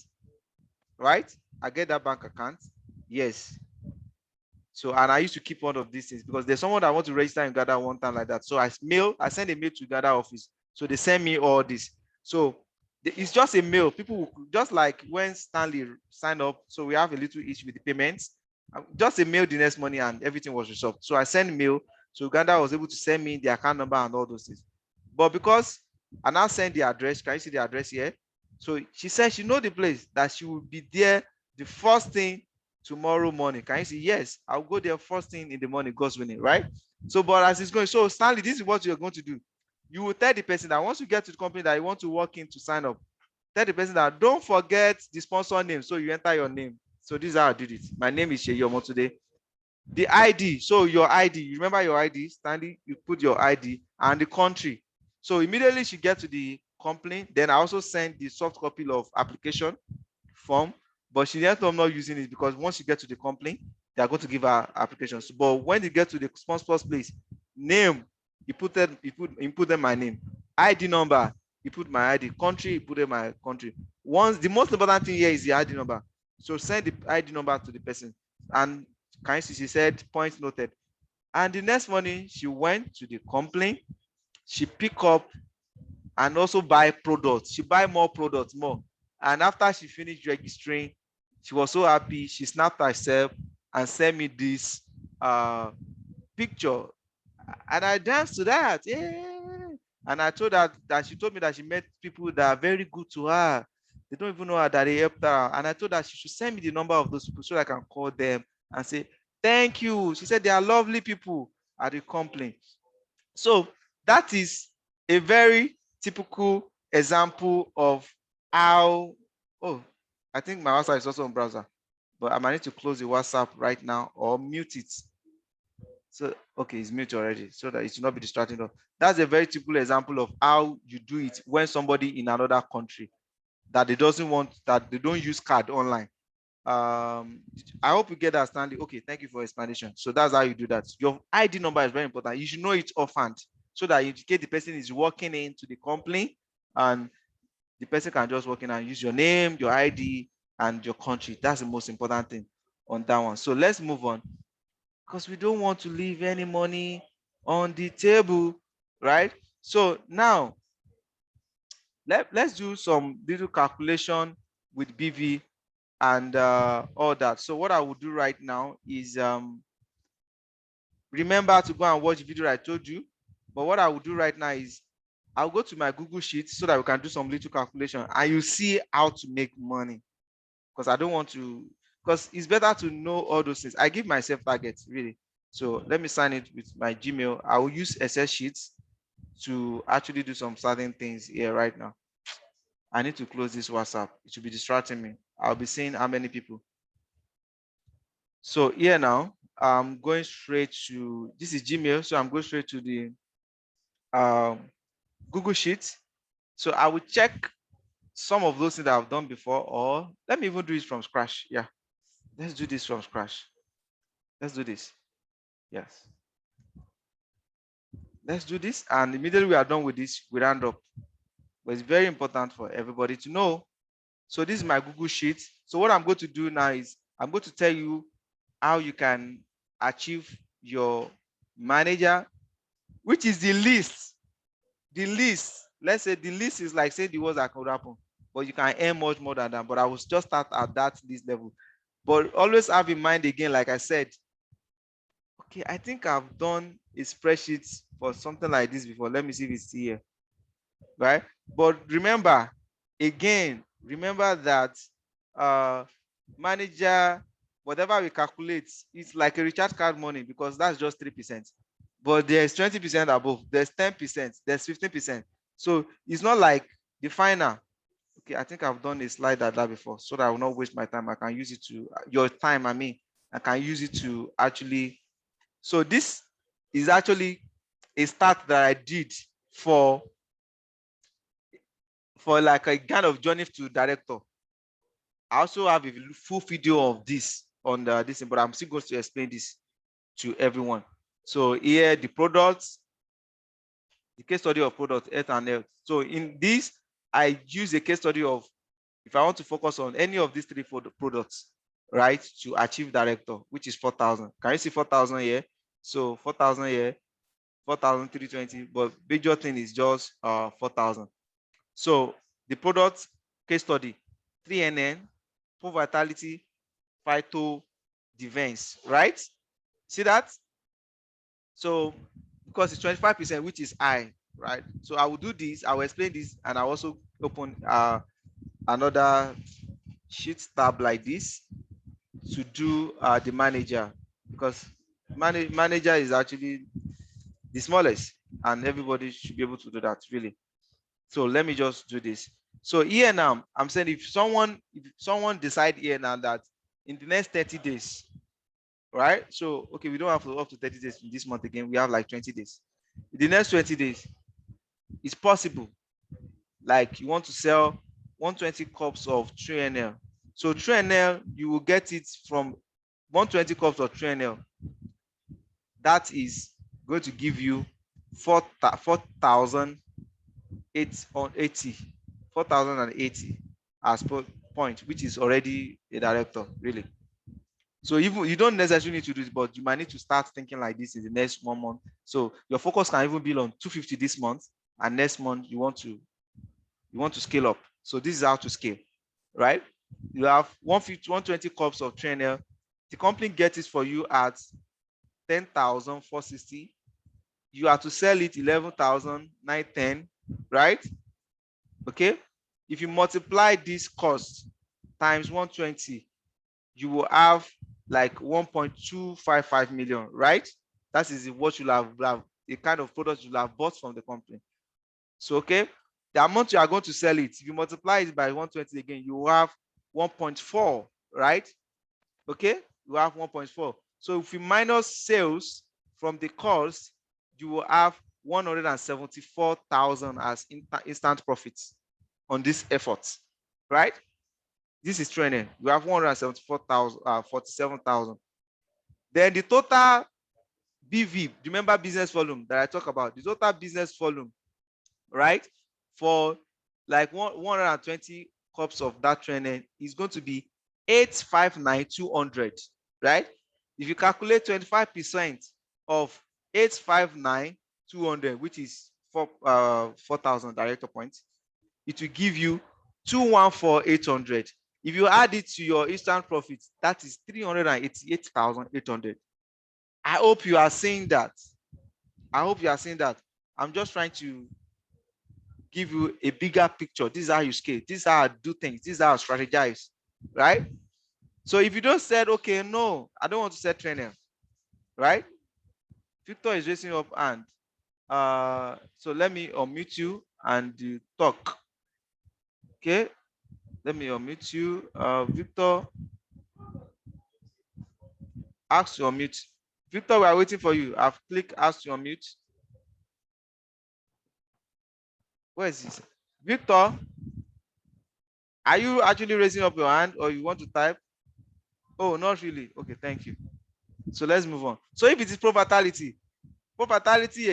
A: right? I get that bank account. Yes. So, and I used to keep one of these things because there's someone that want to register in Uganda one time like that. So I send a mail to Uganda office. So they send me all this. So it's just a mail. People just like when Stanley signed up. So we have a little issue with the payments. Just a mail the next morning and everything was resolved. So I sent mail. So Uganda was able to send me the account number and all those things. But because I now send the address, can you see the address here? So she said she know the place, that she will be there the first thing tomorrow morning. Can you see? Yes, I'll go there first thing in the morning, God's willing, right? So, but as it's going, so Stanley, this is what you're going to do. You will tell the person that once you get to the company that you want to work in to sign up, tell the person that don't forget the sponsor name. So you enter your name. So this is how I did it. My name is Sheyomo today. The ID, so your ID, you remember your ID, Stanley, you put your ID and the country. So immediately she gets to the company, then I also send the soft copy of application form, but she ended up not using it because once you get to the company, they are going to give her applications. But when you get to the sponsor's place, name, you put them my name, ID number, you put my ID, country, you put in my country. Once the most important thing here is the ID number. So send the ID number to the person. And can you see, she said, point noted. And the next morning, she went to the company, she picked up and also buy products. She buy more products, more. And after she finished registering, she was so happy. She snapped herself and sent me this picture. And I danced to that. Yeah. And I told her that she told me that she met people that are very good to her. They don't even know her, that they helped her. And I told her she should send me the number of those people so I can call them and say, thank you. She said they are lovely people at the company. So that is a very typical example of how, oh, I think my WhatsApp is also on browser, but I might need to close the WhatsApp right now or mute it. So, okay, it's mute already so that it should not be distracting. That's a very typical example of how you do it when somebody in another country that they don't use card online. I hope you get that, Stanley. Okay, thank you for explanation. So that's how you do that. Your ID number is very important. You should know it offhand so that in case the person is walking into the company and the person can just walk in and use your name, your ID, and your country. That's the most important thing on that one. So let's move on because we don't want to leave any money on the table, right? So now let's do some little calculation with BV and all that. So what I will do right now is remember to go and watch the video I told you. But what I will do right now is I'll go to my Google Sheet so that we can do some little calculation and you see how to make money. Because I don't want to, because it's better to know all those things. I give myself targets, really. So let me sign it with my Gmail. I will use Excel sheets to actually do some certain things here right now. I need to close this WhatsApp. It should be distracting me. I'll be seeing how many people. So here now, I'm going straight to, this is Gmail. So I'm going straight to the Google Sheet. So I will check some of those things that I've done before, or let me even do it from scratch. Yeah, let's do this from scratch. Let's do this. Yes. Let's do this. And immediately we are done with this, we round up. But it's very important for everybody to know. So this is my Google Sheet. So what I'm going to do now is I'm going to tell you how you can achieve your manager, which is the least. The least. Let's say the least is like say the worst that could happen, but you can earn much more than that. But I will just start at that least level. But always have in mind again, like I said, okay, I think I've done a spreadsheet for something like this before. Let me see if it's here. Right? But remember, again, remember that manager, whatever we calculate, it's like a recharge card money because that's just 3%. But there's 20% above, there's 10%, there's 15%. So it's not like the final. Okay, I think I've done a slide like that before so that I will not waste my time. I can use it to your time. I can use it to actually. So this is actually a start that I did for like a kind of journey to director. I also have a full video of this on this, but I'm still going to explain this to everyone. So here the products, the case study of product health and health. So in this, I use a case study of if I want to focus on any of these three products, right, to achieve director, which is 4,000. Can you see 4,000 here? So 4,000 here, 4,320, but major thing is just 4,000. So the product case study, 3NN, Pro Vitality, Phyto Defense, right? See that? So because it's 25%, which is high, right? So I will do this, I will explain this, and I also open another sheet tab like this to do the manager, because manager is actually the smallest and everybody should be able to do that, really. So let me just do this. So here now, I'm saying if someone decide here now that in the next 30 days, right? So, okay, we don't have up to 30 days in this month again. We have like 20 days. In the next 20 days, it's possible. Like you want to sell 120 cups of 3NL. So 3NL, you will get it from 120 cups of 3NL. That is going to give you 4,080 as per point, which is already a director, really. So even you don't necessarily need to do it, but you might need to start thinking like this in the next 1 month. So your focus can even be on 250 this month, and next month you want to scale up. So this is how to scale, right? You have 150, 120 cups of trainer. The company gets it for you at 10,460. You have to sell it 11,910, right? Okay. If you multiply this cost times 120, you will have like 1.255 million, right? That is what you have the kind of product you have bought from the company. So, okay, the amount you are going to sell it, if you multiply it by 120 again, you will have 1.4, right? Okay, you have 1.4. So if you minus sales from the cost, you will have 174,000 as instant profits on this effort, right? This is training. You have 174,000, 47,000. Then the total BV, remember business volume that I talk about, the total business volume, right? For like 120 cups of that training is going to be 859,200, right? If you calculate 25% of 859,200, which is 4,000 director points, it will give you 214,800. If you add it to your instant profits, that is 388,800. I hope you are seeing that. I'm just trying to give you a bigger picture. This is how you scale. This is how I do things. This is how I strategize, right? So if you don't say, okay, no, I don't want to set trainer, right? Victor is raising up hand. So let me unmute you and talk. Okay, let me unmute you. Victor, ask to unmute. Victor, we are waiting for you. I've clicked ask to unmute. Where is this? Victor, are you actually raising up your hand or you want to type? Oh, not really. Okay, thank you. So let's move on. So if it is Profitability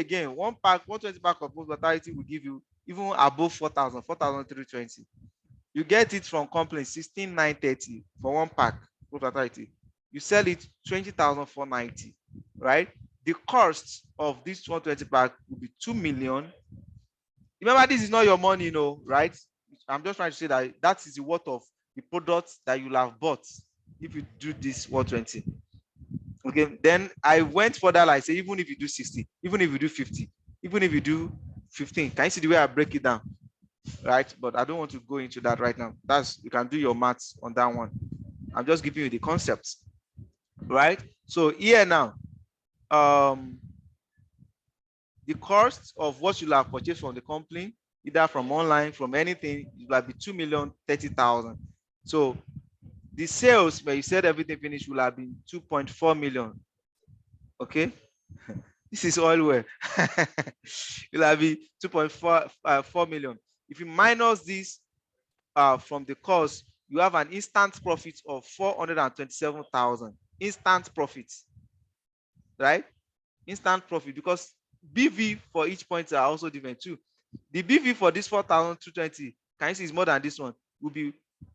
A: again, one pack, 120 pack of Profitability will give you even above 4,000, 4,320. You get it from company 16,930 for one pack Profitability. You sell it 20,490, right? The cost of this 120 pack will be 2 million. Remember, this is not your money, you know, right? I'm just trying to say that that is the worth of the products that you'll have bought if you do this 120. Okay, then I went further, like say, even if you do 60, even if you do 50, even if you do 15, can you see the way I break it down? Right? But I don't want to go into that right now. You can do your maths on that one. I'm just giving you the concepts, right? So here now, the cost of what you have purchased from the company, either from online, from anything, it will be 2,030,000. So the sales, when you said everything finished, will have been 2.4 million. Okay, this is oil well. It will have been 2.4 million. If you minus this from the cost, you have an instant profit of 427,000. Instant profit, right? Instant profit, because BV for each point are also different too. The BV for this 4,220, can you see is more than this one, will be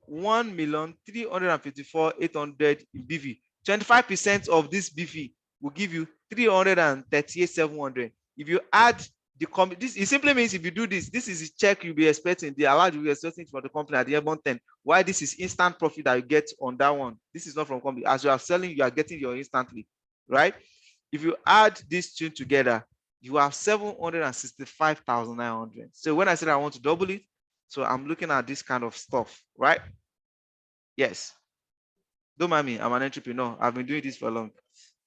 A: 1,354,800 in BV. 25% of this BV will give you 338,700. If you add this, it simply means if you do this, this is a check you'll be expecting, the allowed you'll be expecting for the company at the month 10. Why this is instant profit that you get on that one? This is not from company. As you are selling, you are getting your instantly, right? If you add these two together, you have 765,900. So when I said I want to double it, so I'm looking at this kind of stuff, right? Yes. Don't mind me, I'm an entrepreneur. I've been doing this for long.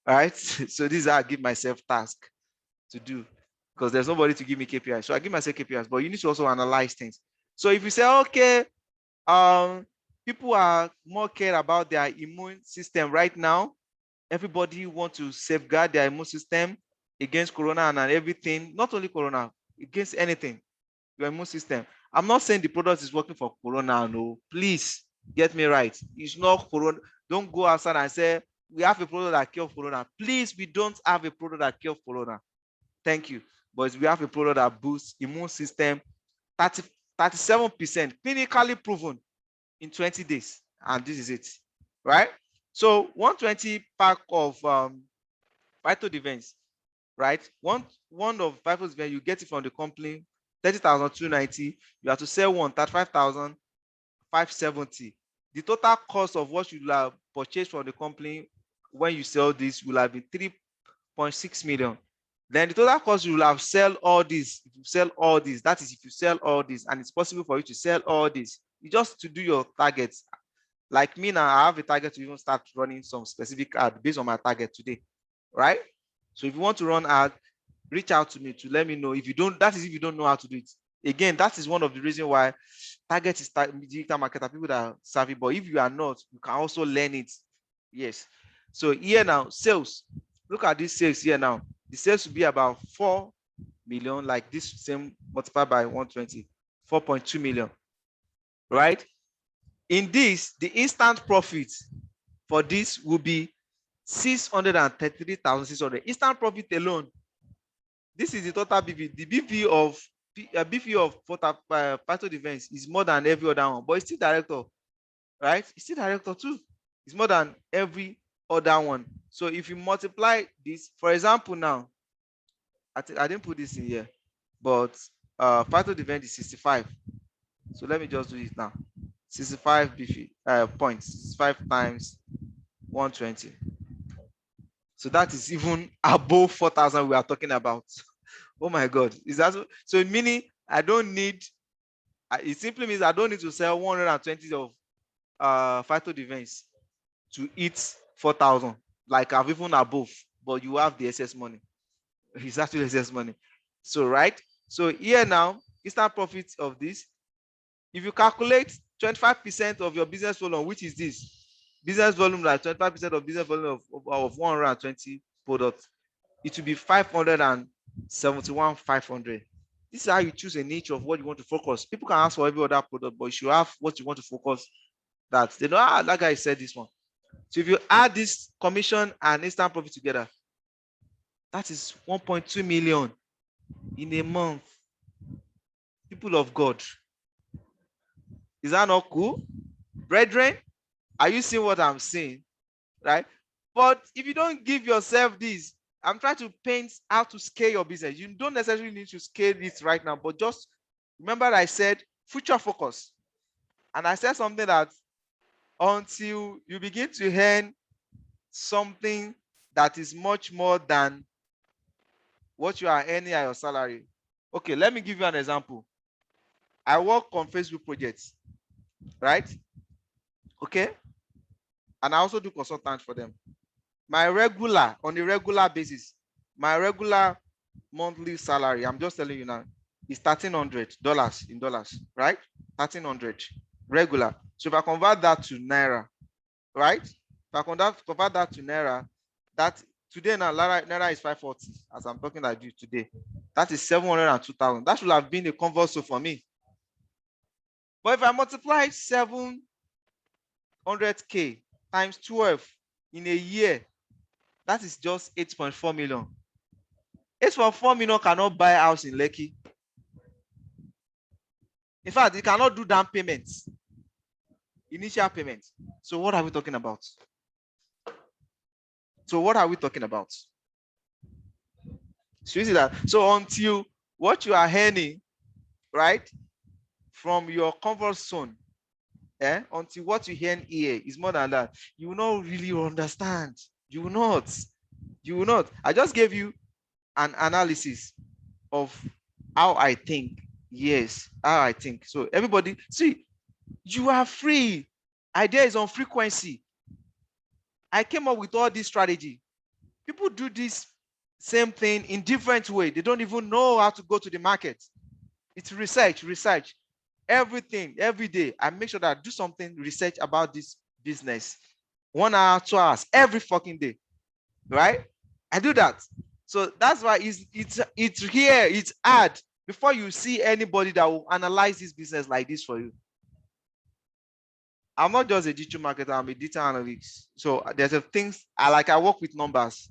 A: All right. So this is how I give myself task to do, because there's nobody to give me KPIs. So I give myself KPIs, but you need to also analyze things. So if you say, okay, people are more care about their immune system right now. Everybody wants to safeguard their immune system against corona and everything, not only corona, against anything, your immune system. I'm not saying the product is working for corona, no. Please get me right. It's not corona. Don't go outside and say, we have a product that cures corona. Please, we don't have a product that cures corona. Thank you. But we have a product that boosts immune system 37% clinically proven in 20 days. And this is it, right? So 120 pack of Phyto Defense, right? One of Phyto Defense, you get it from the company, 30,290. You have to sell one, 35,570. The total cost of what you have purchased from the company when you sell this will have been 3.6 million. Then the total cost you will have sell all this. If you sell all this, that is if you sell all this, and it's possible for you to sell all this, you just to do your targets. Like me now, I have a target to even start running some specific ad based on my target today, right? So if you want to run ad, reach out to me to let me know. If you don't, that is if you don't know how to do it. Again, that is one of the reasons why target is digital marketer, people that are savvy. But if you are not, you can also learn it. Yes. So here now, sales. Look at this sales here now. The sales will be about 4 million, like this same multiplied by 120, 4.2 million, right? In this, the instant profit for this will be 633,600. Instant profit alone. This is the total BV. The BV of Phyto Defense is more than every other one, but it's still director, right? It's still director too. It's more than every other one. So if you multiply this, for example, now, I didn't put this in here, but Phyto Defense is 65. So let me just do it now. 65 BV points, 65 times 120. So that is even above 4,000 we are talking about. Oh my God. Is that so? Meaning I don't need, it simply means I don't need to sell 120 of Phyto Defense to eat 4,000. Like I've even above, but you have the excess money. It's actually excess money. So, right? So here now, instant profit of this, if you calculate 25% of your business volume, which is this business volume, like 25% of business volume of 120 products, it will be 571,500. This is how you choose a niche of what you want to focus. People can ask for every other product, but you should have what you want to focus. That they know, that guy said this one. So if you add this commission and instant profit together, that is 1.2 million in a month. People of God, is that not cool? Brethren, are you seeing what I'm saying? Right? But if you don't give yourself this, I'm trying to paint how to scale your business. You don't necessarily need to scale it right now, but just remember I said future focus. And I said something that until you begin to earn something that is much more than what you are earning at your salary. Okay, let me give you an example. I work on Facebook projects, right? Okay. And I also do consultants for them. On a regular basis, my regular monthly salary, I'm just telling you now, is $1,300 in dollars, right? 1,300 regular. So if I convert that to Naira, right? If I convert that to Naira, that today now Naira is 540 as I'm talking like you today. That is 702,000. That should have been a converso for me. But if I multiply 700K times 12 in a year, that is just 8.4 million. 8.4 million cannot buy a house in Lekki. In fact, it cannot do down payments, initial payments. So what are we talking about? So you see that? So until what you are earning, right, from your comfort zone, until what you earn here is more than that, you will not really understand. You will not. I just gave you an analysis of how I think. Yes, how I think. So everybody, see, you are free. Idea is on frequency. I came up with all this strategy. People do this same thing in different way. They don't even know how to go to the market. It's research. Everything, every day, I make sure that I do something research about this business. 1 hour, 2 hours, every fucking day. Right? I do that. So that's why it's here, it's hard before you see anybody that will analyze this business like this for you. I'm not just a digital marketer, I'm a data analyst. So there's a things I work with numbers,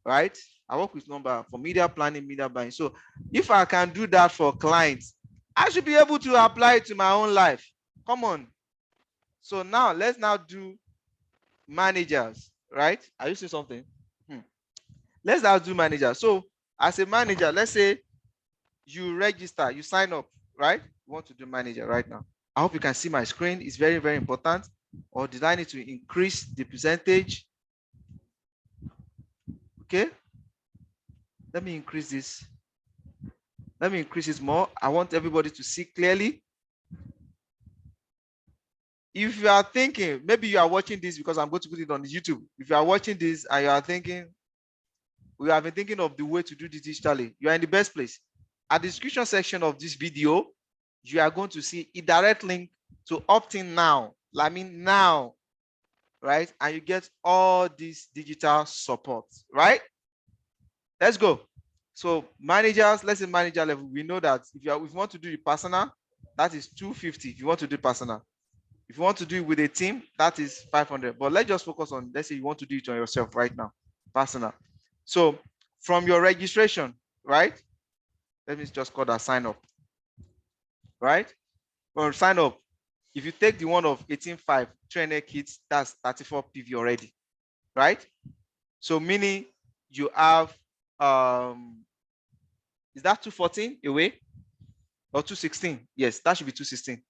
A: right? I work with numbers for media planning, media buying. So if I can do that for clients, I should be able to apply it to my own life. Come on. So now let's now do managers, right? Are you saying something? Let's now do manager. So as a manager, let's say you register, you sign up, right? You want to do manager right now. I hope you can see my screen. It's very, very important. Or did I need to increase the percentage? Okay. Let me increase this. Let me increase it more. I want everybody to see clearly. If you are thinking, maybe you are watching this because I'm going to put it on YouTube. If you are watching this and you are thinking, we have been thinking of the way to do this digitally, you are in the best place. At the description section of this video, you are going to see a direct link to opt-in now. I mean now, right? And you get all this digital support, right? Let's go. So managers, let's say manager level, we know that if you want to do it personal, that is 250. If you want to do personal, if you want to do it with a team, that is 500. But let's just focus on, let's say you want to do it on yourself right now, personal. So from your registration, right? Let me just call that sign up, right? From sign up, if you take the one of 18.5 trainer kits, that's 34 PV already, right? So meaning you have, is that 214 away or 216? Yes, that should be 216.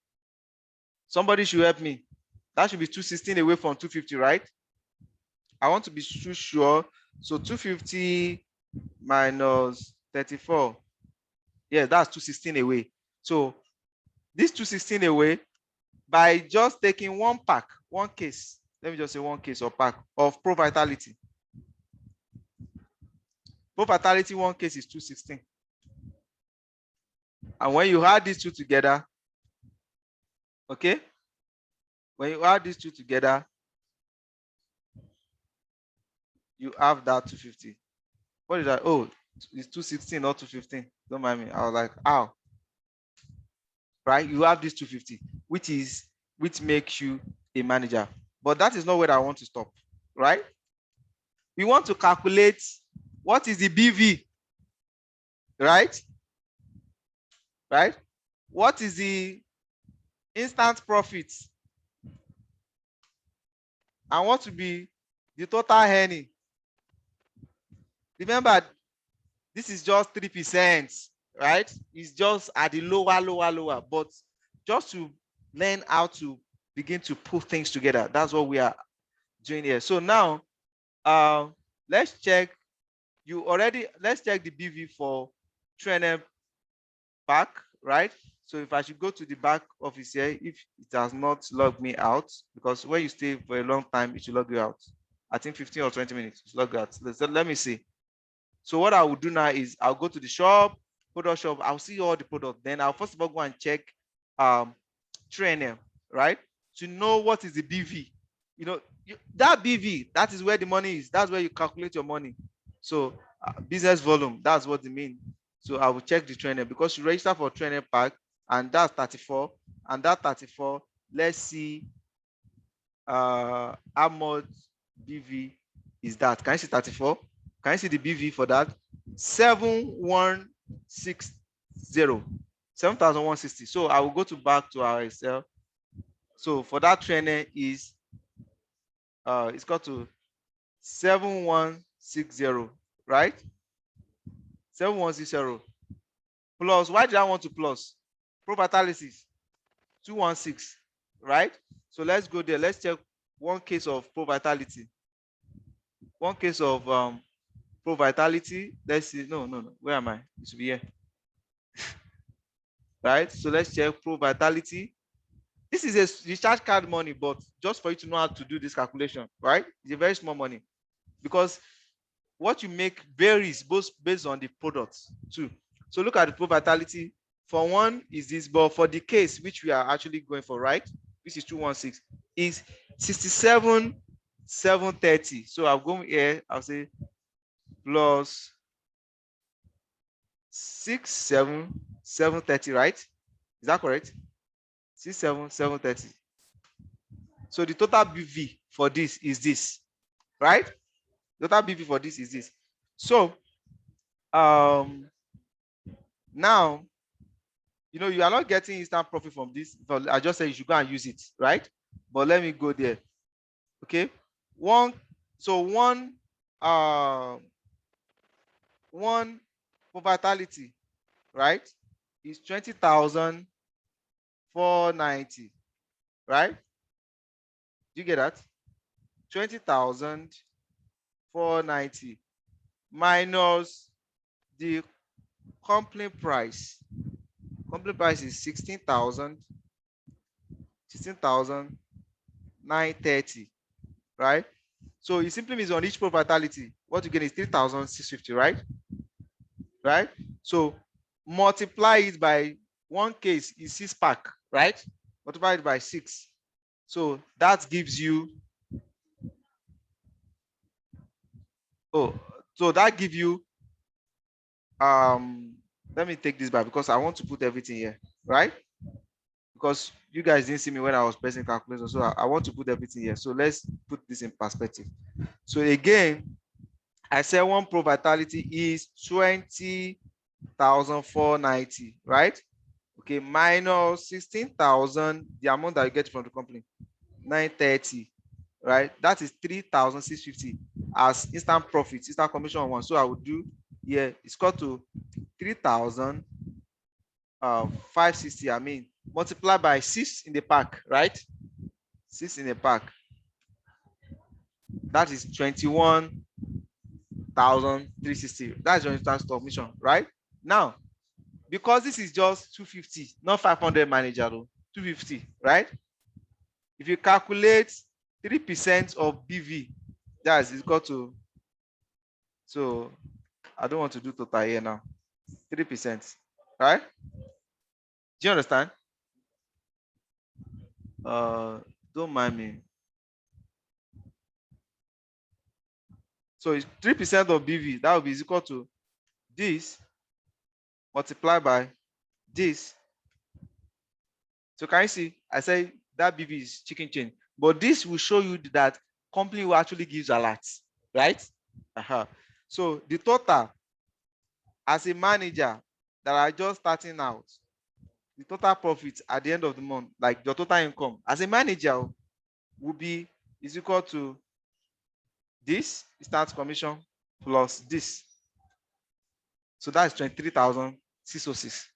A: Somebody should help me. That should be 216 away from 250, right? I want to be too sure. So 250 minus 34. Yeah, that's 216 away. So this 216 away, by just taking one pack, one case, let me just say one case or pack of Pro Vitality. Pro Vitality, one case is 216. And when you add these two together, okay? When you add these two together, you have that 250. What is that? Oh, it's 216, not 215. Don't mind me. I was like, ow. Right? You have this 250, which makes you a manager. But that is not where I want to stop. Right? We want to calculate what is the BV. Right? Right? What is the instant profit? And what will be the total earning? Remember, this is just 3%, right? It's just at the lower. But just to learn how to begin to put things together, that's what we are doing here. So now, let's check. Let's check the BV for 300 back, right? So if I should go to the back office here, if it has not logged me out, because when you stay for a long time, it will log you out. I think 15 or 20 minutes, it's log out. Let me see. So what I will do now is I'll go to the shop, product shop, I'll see all the product. Then I'll first of all go and check trainer, right? To know what is the BV. You know, that BV, that is where the money is. That's where you calculate your money. So business volume, that's what they mean. So I will check the trainer because you register for trainer pack and that's 34. And that 34, let's see how much BV is that. Can you see 34? Can you see the BV for that? 7160. 7,160. So I will go back to our Excel. So for that trainer is it's got to 7160, right? 7160 plus. Why did I want to plus? Pro-Vitality 216, right? So let's go there. Let's check one case of Pro-Vitality. One case of Pro-Vitality. Let's see. No. Where am I? It should be here. Right? So let's check Pro-Vitality. This is a recharge card money, but just for you to know how to do this calculation, right? It's a very small money because what you make varies both based on the products too. So look at the Pro-Vitality. For one is this, but for the case which we are actually going for, right? This is 216, is 67,730. So I'll go here, I'll say plus 67,730, right? Is that correct? 67,730. So the total BV for this is this, right? Total BV for this is this. So now, you know, you are not getting instant profit from this. I just said you should go and use it, right? But let me go there. Okay. One for Vitality, right, is 20,490, right? Do you get that? 20,490 minus the company price. Company price is 16,930, right? So it simply means on each Pro-Vitality, what you get is 3,650, right? Right? So multiply it by one case is 6 pack, right? Multiply it by 6. So that gives you, let me take this back because I want to put everything here, right? Because you guys didn't see me when I was pressing calculator, so I want to put everything here. So let's put this in perspective. So again, I said one Pro-Vitality is 20,490, right? Okay, minus 16,000, the amount that you get from the company, 930, right? That is 3,650 as instant profit, instant commission on one. So I would do here, it's got to 3,560. I mean, multiply by 6 in the pack, right? 6 in the pack. That is 21,360. That's your instant commission, right? Now, because this is just 250, not 500 manager, 250, right? If you calculate 3% of BV, that's equal to, so I don't want to do total here now, 3%, right? Do you understand? Don't mind me. So it's 3% of BV, that will be equal to this multiplied by this. So can you see? I say that BV is chicken change, but this will show you that company will actually give alerts, right? So the total as a manager that are just starting out, the total profit at the end of the month, like your total income as a manager, will be is equal to this start commission plus this. So that's 23,606,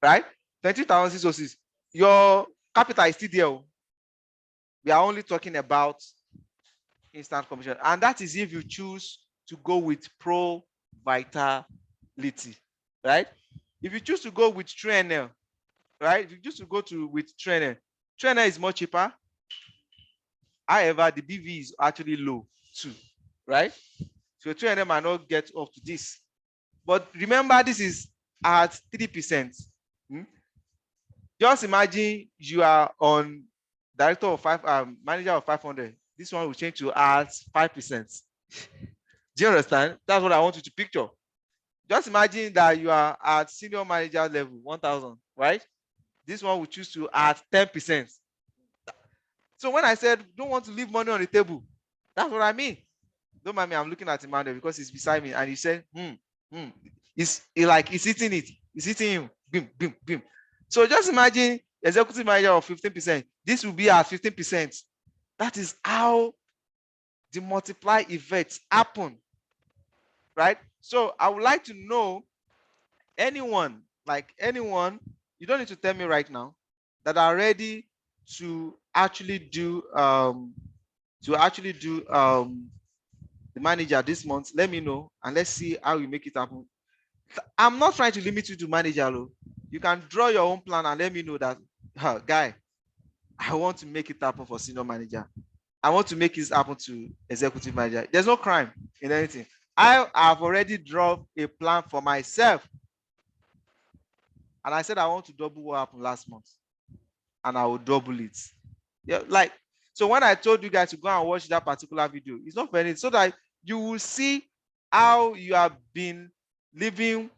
A: right? 23,606. Your capital is still there. We are only talking about instant commission, and that is if you choose to go with Profitability, right? If you choose to go with Trainer, right? If you choose to go with Trainer is much cheaper. However, the BV is actually low too, right? So Trainer might not get up to this. But remember, this is at 3%. Just imagine you are on director of manager of 500. This one will change to at 5%. Do you understand? That's what I want you to picture. Just imagine that you are at senior manager level, 1,000, right? This one will choose to at 10%. So when I said don't want to leave money on the table, that's what I mean. Don't mind me, I'm looking at Emmanuel because he's beside me, and he said, He's eating it. He's eating him. Boom, boom, boom. So just imagine executive manager of 15%. This will be at 15%. That is how the multiply effects happen, right? So I would like to know anyone, you don't need to tell me right now, that are ready to actually do the manager this month. Let me know, and let's see how we make it happen. I'm not trying to limit you to manager. You can draw your own plan and let me know that, guy, I want to make it happen for senior manager. I want to make this happen to executive manager. There's no crime in anything. I have already drawn a plan for myself. And I said I want to double what happened last month. And I will double it. Yeah, so when I told you guys to go and watch that particular video, it's not for anything, so that you will see how you have been living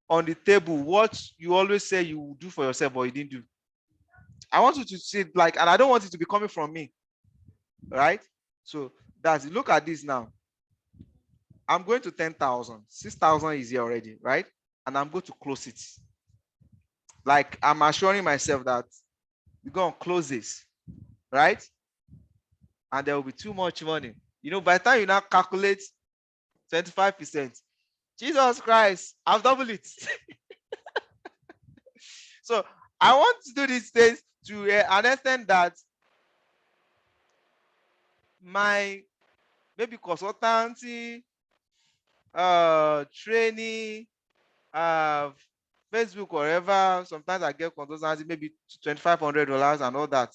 A: on the table, what you always say you will do for yourself, but you didn't do. I want you to see it and I don't want it to be coming from me, right? So that's it. Look at this now. I'm going to 10,000. 6,000 is here already, right? And I'm going to close it. I'm assuring myself that we're going to close this, right? And there will be too much money. By the time you now calculate 25%, Jesus Christ, I've doubled it. So I want to do these things to an extent that my maybe consultancy, training, Facebook, wherever. Sometimes I get consultancy, maybe $2,500 and all that.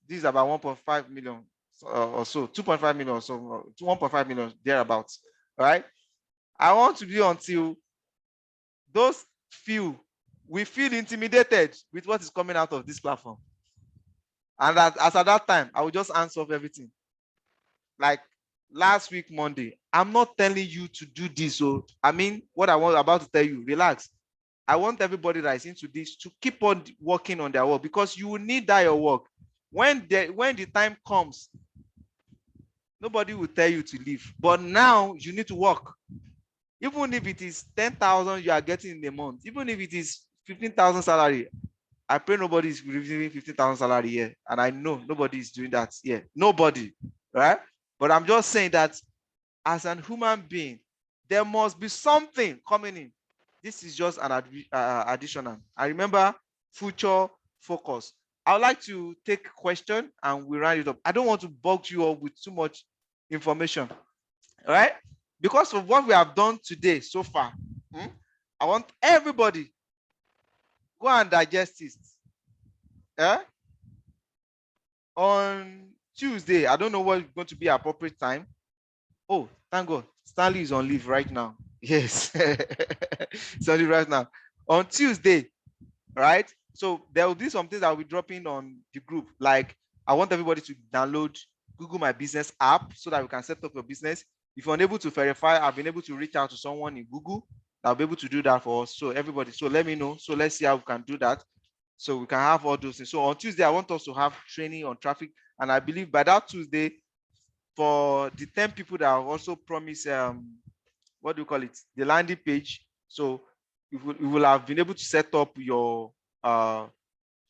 A: This is about 1.5 million or so, 2.5 million or so, 1.5 million thereabouts, right? I want to be until those few we feel intimidated with what is coming out of this platform. And as at that time, I will just answer off everything. Like last week, Monday, I'm not telling you to do this. So, what I was about to tell you, relax. I want everybody that is into this to keep on working on their work, because you will need that your work. When the time comes, nobody will tell you to leave. But now you need to work. Even if it is 10,000 you are getting in a month, even if it is 15,000 salary, I pray nobody is receiving 15,000 salary here, and I know nobody is doing that here. Nobody, right? But I'm just saying that as an human being, there must be something coming in. This is just an additional. I remember future focus. I would like to take a question and we round it up. I don't want to bug you up with too much information, all right? Because of what we have done today so far, I want everybody Go and digest it. Yeah? On Tuesday, I don't know what's going to be appropriate time. Oh, thank God. Stanley is on leave right now. Yes. It's on leave right now. On Tuesday, right? So there will be some things that will be dropping on the group. Like, I want everybody to download Google My Business app so that we can set up your business. If you're unable to verify, I've been able to reach out to someone in Google that'll be able to do that for us. So everybody, so let me know. So let's see how we can do that. So we can have all those things. So on Tuesday, I want us to have training on traffic. And I believe by that Tuesday, for the 10 people that have also promised, what do you call it? The landing page. So you will have been able to set up your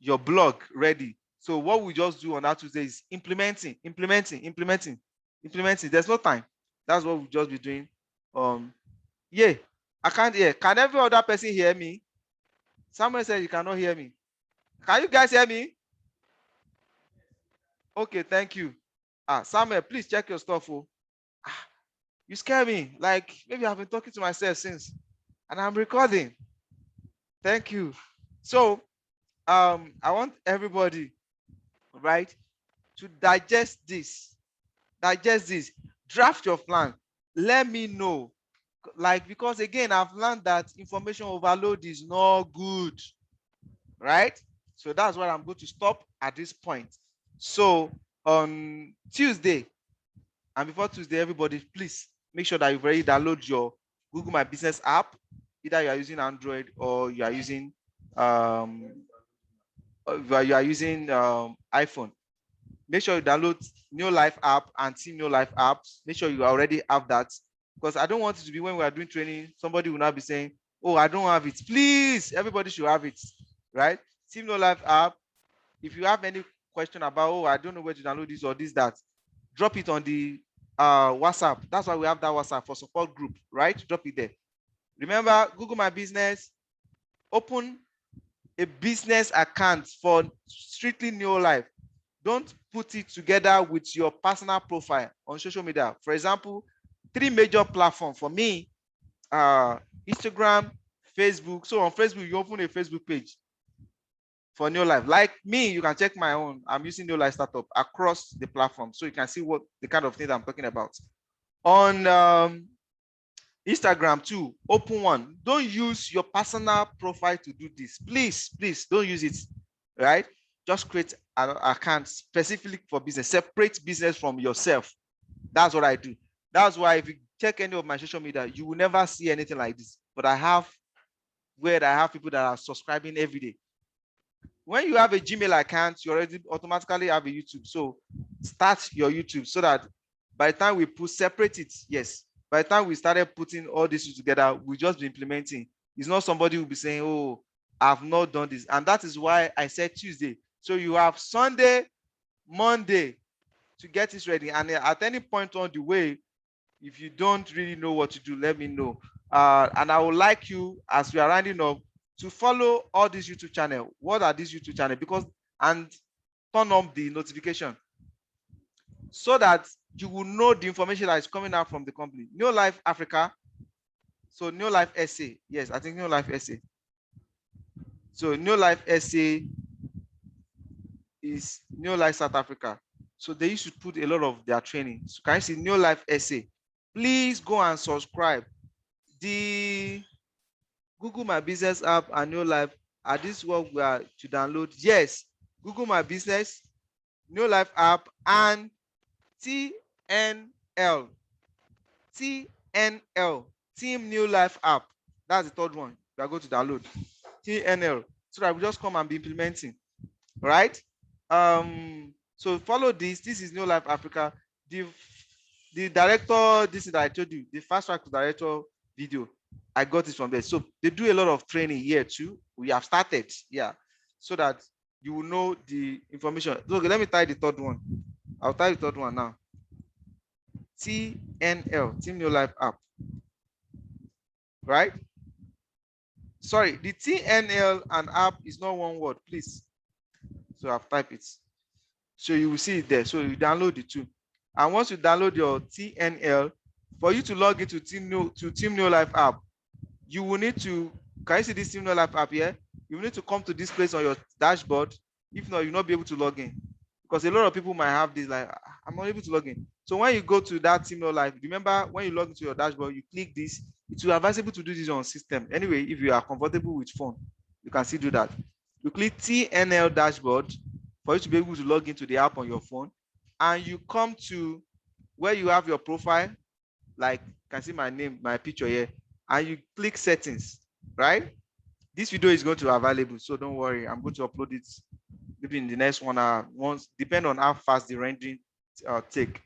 A: blog ready. So what we just do on that Tuesday is implementing. There's no time. That's what we'll just be doing. Yeah, I can't hear. Can every other person hear me? Someone said you cannot hear me. Can you guys hear me? Okay, thank you. Samuel, please check your stuff. Oh. You scare me. Like maybe I've been talking to myself since, and I'm recording. Thank you. So I want everybody, right, to digest this, draft your plan. Let me know. Like, because again, I've learned that information overload is not good, right? So that's why I'm going to stop at this point. So on Tuesday, and before Tuesday, everybody, please make sure that you've already downloaded your Google My Business app. Either you are using Android or you are using iPhone. Make sure you download Neolife app and Team Neolife apps. Make sure you already have that, because I don't want it to be when we are doing training, somebody will not be saying, oh, I don't have it. Please, everybody should have it, right? Team Neolife app. If you have any question about, oh, I don't know where to download this or this, that, drop it on the WhatsApp. That's why we have that WhatsApp for support group, right? Drop it there. Remember, Google My Business, open a business account for strictly Neolife. Don't put it together with your personal profile on social media. For example, 3 major platforms for me, Instagram, Facebook. So on Facebook, you open a Facebook page for Neolife. Like me, you can check my own. I'm using Neolife Startup across the platform, so you can see what the kind of things I'm talking about. On Instagram too, open one. Don't use your personal profile to do this. Please, don't use it, right? Just create an account specifically for business. Separate business from yourself. That's what I do. That's why if you check any of my social media, you will never see anything like this. But I have people that are subscribing every day. When you have a Gmail account, you already automatically have a YouTube. So start your YouTube so that by the time we separate it, yes. By the time we started putting all this together, we just be implementing. It's not somebody who will be saying, oh, I've not done this. And that is why I said Tuesday. So you have Sunday, Monday to get this ready. And at any point on the way, if you don't really know what to do, let me know. And I would like you, as we are rounding up, to follow all these YouTube channels. What are these YouTube channels? And turn on the notification so that you will know the information that is coming out from the company. Neolife Africa. So Neolife SA. Yes, I think Neolife SA. So Neolife SA is Neolife South Africa. So they used to put a lot of their training. So can you see Neolife SA? Please go and subscribe. The Google My Business app and Neolife, are this what we are to download? Yes, Google My Business, Neolife app, and TNL, Team Neolife app. That's the third one we are going to download. TNL, so that we just come and be implementing, right? So follow this. This is Neolife Africa. The director, this is that I told you, the fast track director video, I got it from there. So they do a lot of training here too. We have started, yeah, so that you will know the information. Okay, let me type the third one. I'll type the third one now. TNL, Team Neolife app, right? Sorry, the TNL and app is not one word, please. So I've typed it. So you will see it there. So you download it too. And once you download your TNL, for you to log into Team Neolife app, you will need to, can you see this Team Neolife app here? you need to come to this place on your dashboard. If not, you'll not be able to log in. Because a lot of people might have this, like, I'm not able to log in. So when you go to that Team Neolife, remember when you log into your dashboard, you click this. It will be advisable to do this on system. Anyway, if you are comfortable with phone, you can still do that. You click TNL dashboard for you to be able to log into the app on your phone. And you come to where you have your profile, like you can see my name, my picture here, and you click settings, right? This video is going to be available, so don't worry. I'm going to upload it maybe in the next 1 hour, once, depend on how fast the rendering take.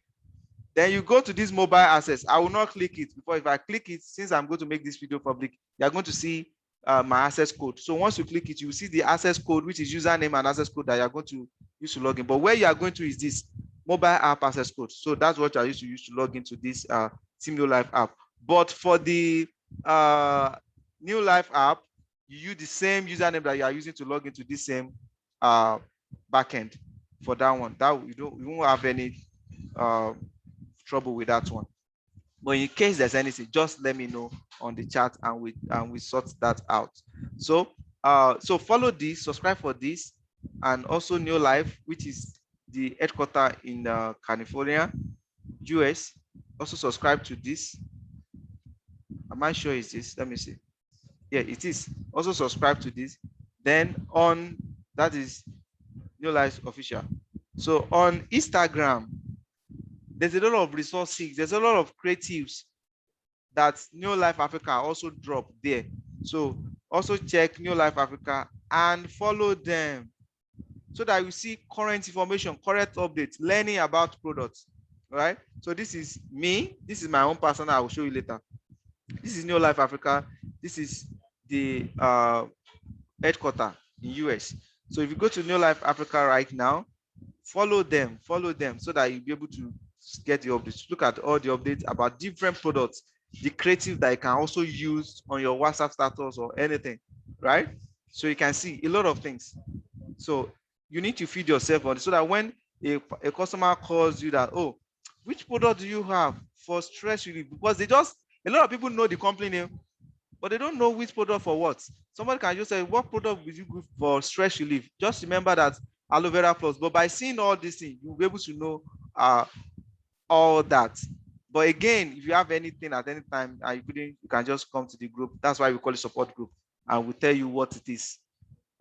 A: Then you go to this mobile access. I will not click it, because if I click it, since I'm going to make this video public, you're going to see my access code. So once you click it, you will see the access code, which is username and access code that you're going to use to log in. But where you are going to is this mobile app access code. So that's what I used to use to log into this Team Neolife app. But for the Neolife app, you use the same username that you are using to log into this same backend for that one. That you won't have any trouble with that one. But in case there's anything, just let me know on the chat, and we sort that out. So so follow this, subscribe for this, and also Neolife, which is the headquarters in California, US. Also subscribe to this. Am I sure it's this? Let me see. Yeah, it is. Also subscribe to this. Then on, that is Neolife official. So on Instagram, there's a lot of resources. There's a lot of creatives that Neolife Africa also drop there. So also check Neolife Africa and follow them, so that you see current information, current updates, learning about products. All right. So this is me. This is my own person. I will show you later. This is Neolife Africa. This is the headquarters in US. So if you go to Neolife Africa right now, follow them, so that you'll be able to get the updates. Look at all the updates about different products, the creative that you can also use on your WhatsApp status or anything, right? So you can see a lot of things. So you need to feed yourself on it, so that when a customer calls you that, oh, which product do you have for stress relief? Because a lot of people know the company name, but they don't know which product for what. Somebody can just say, what product will you give for stress relief? Just remember that aloe vera plus. But by seeing all these things, you'll be able to know all that. But again, if you have anything at any time and you can just come to the group. That's why we call it support group, and we'll tell you what it is,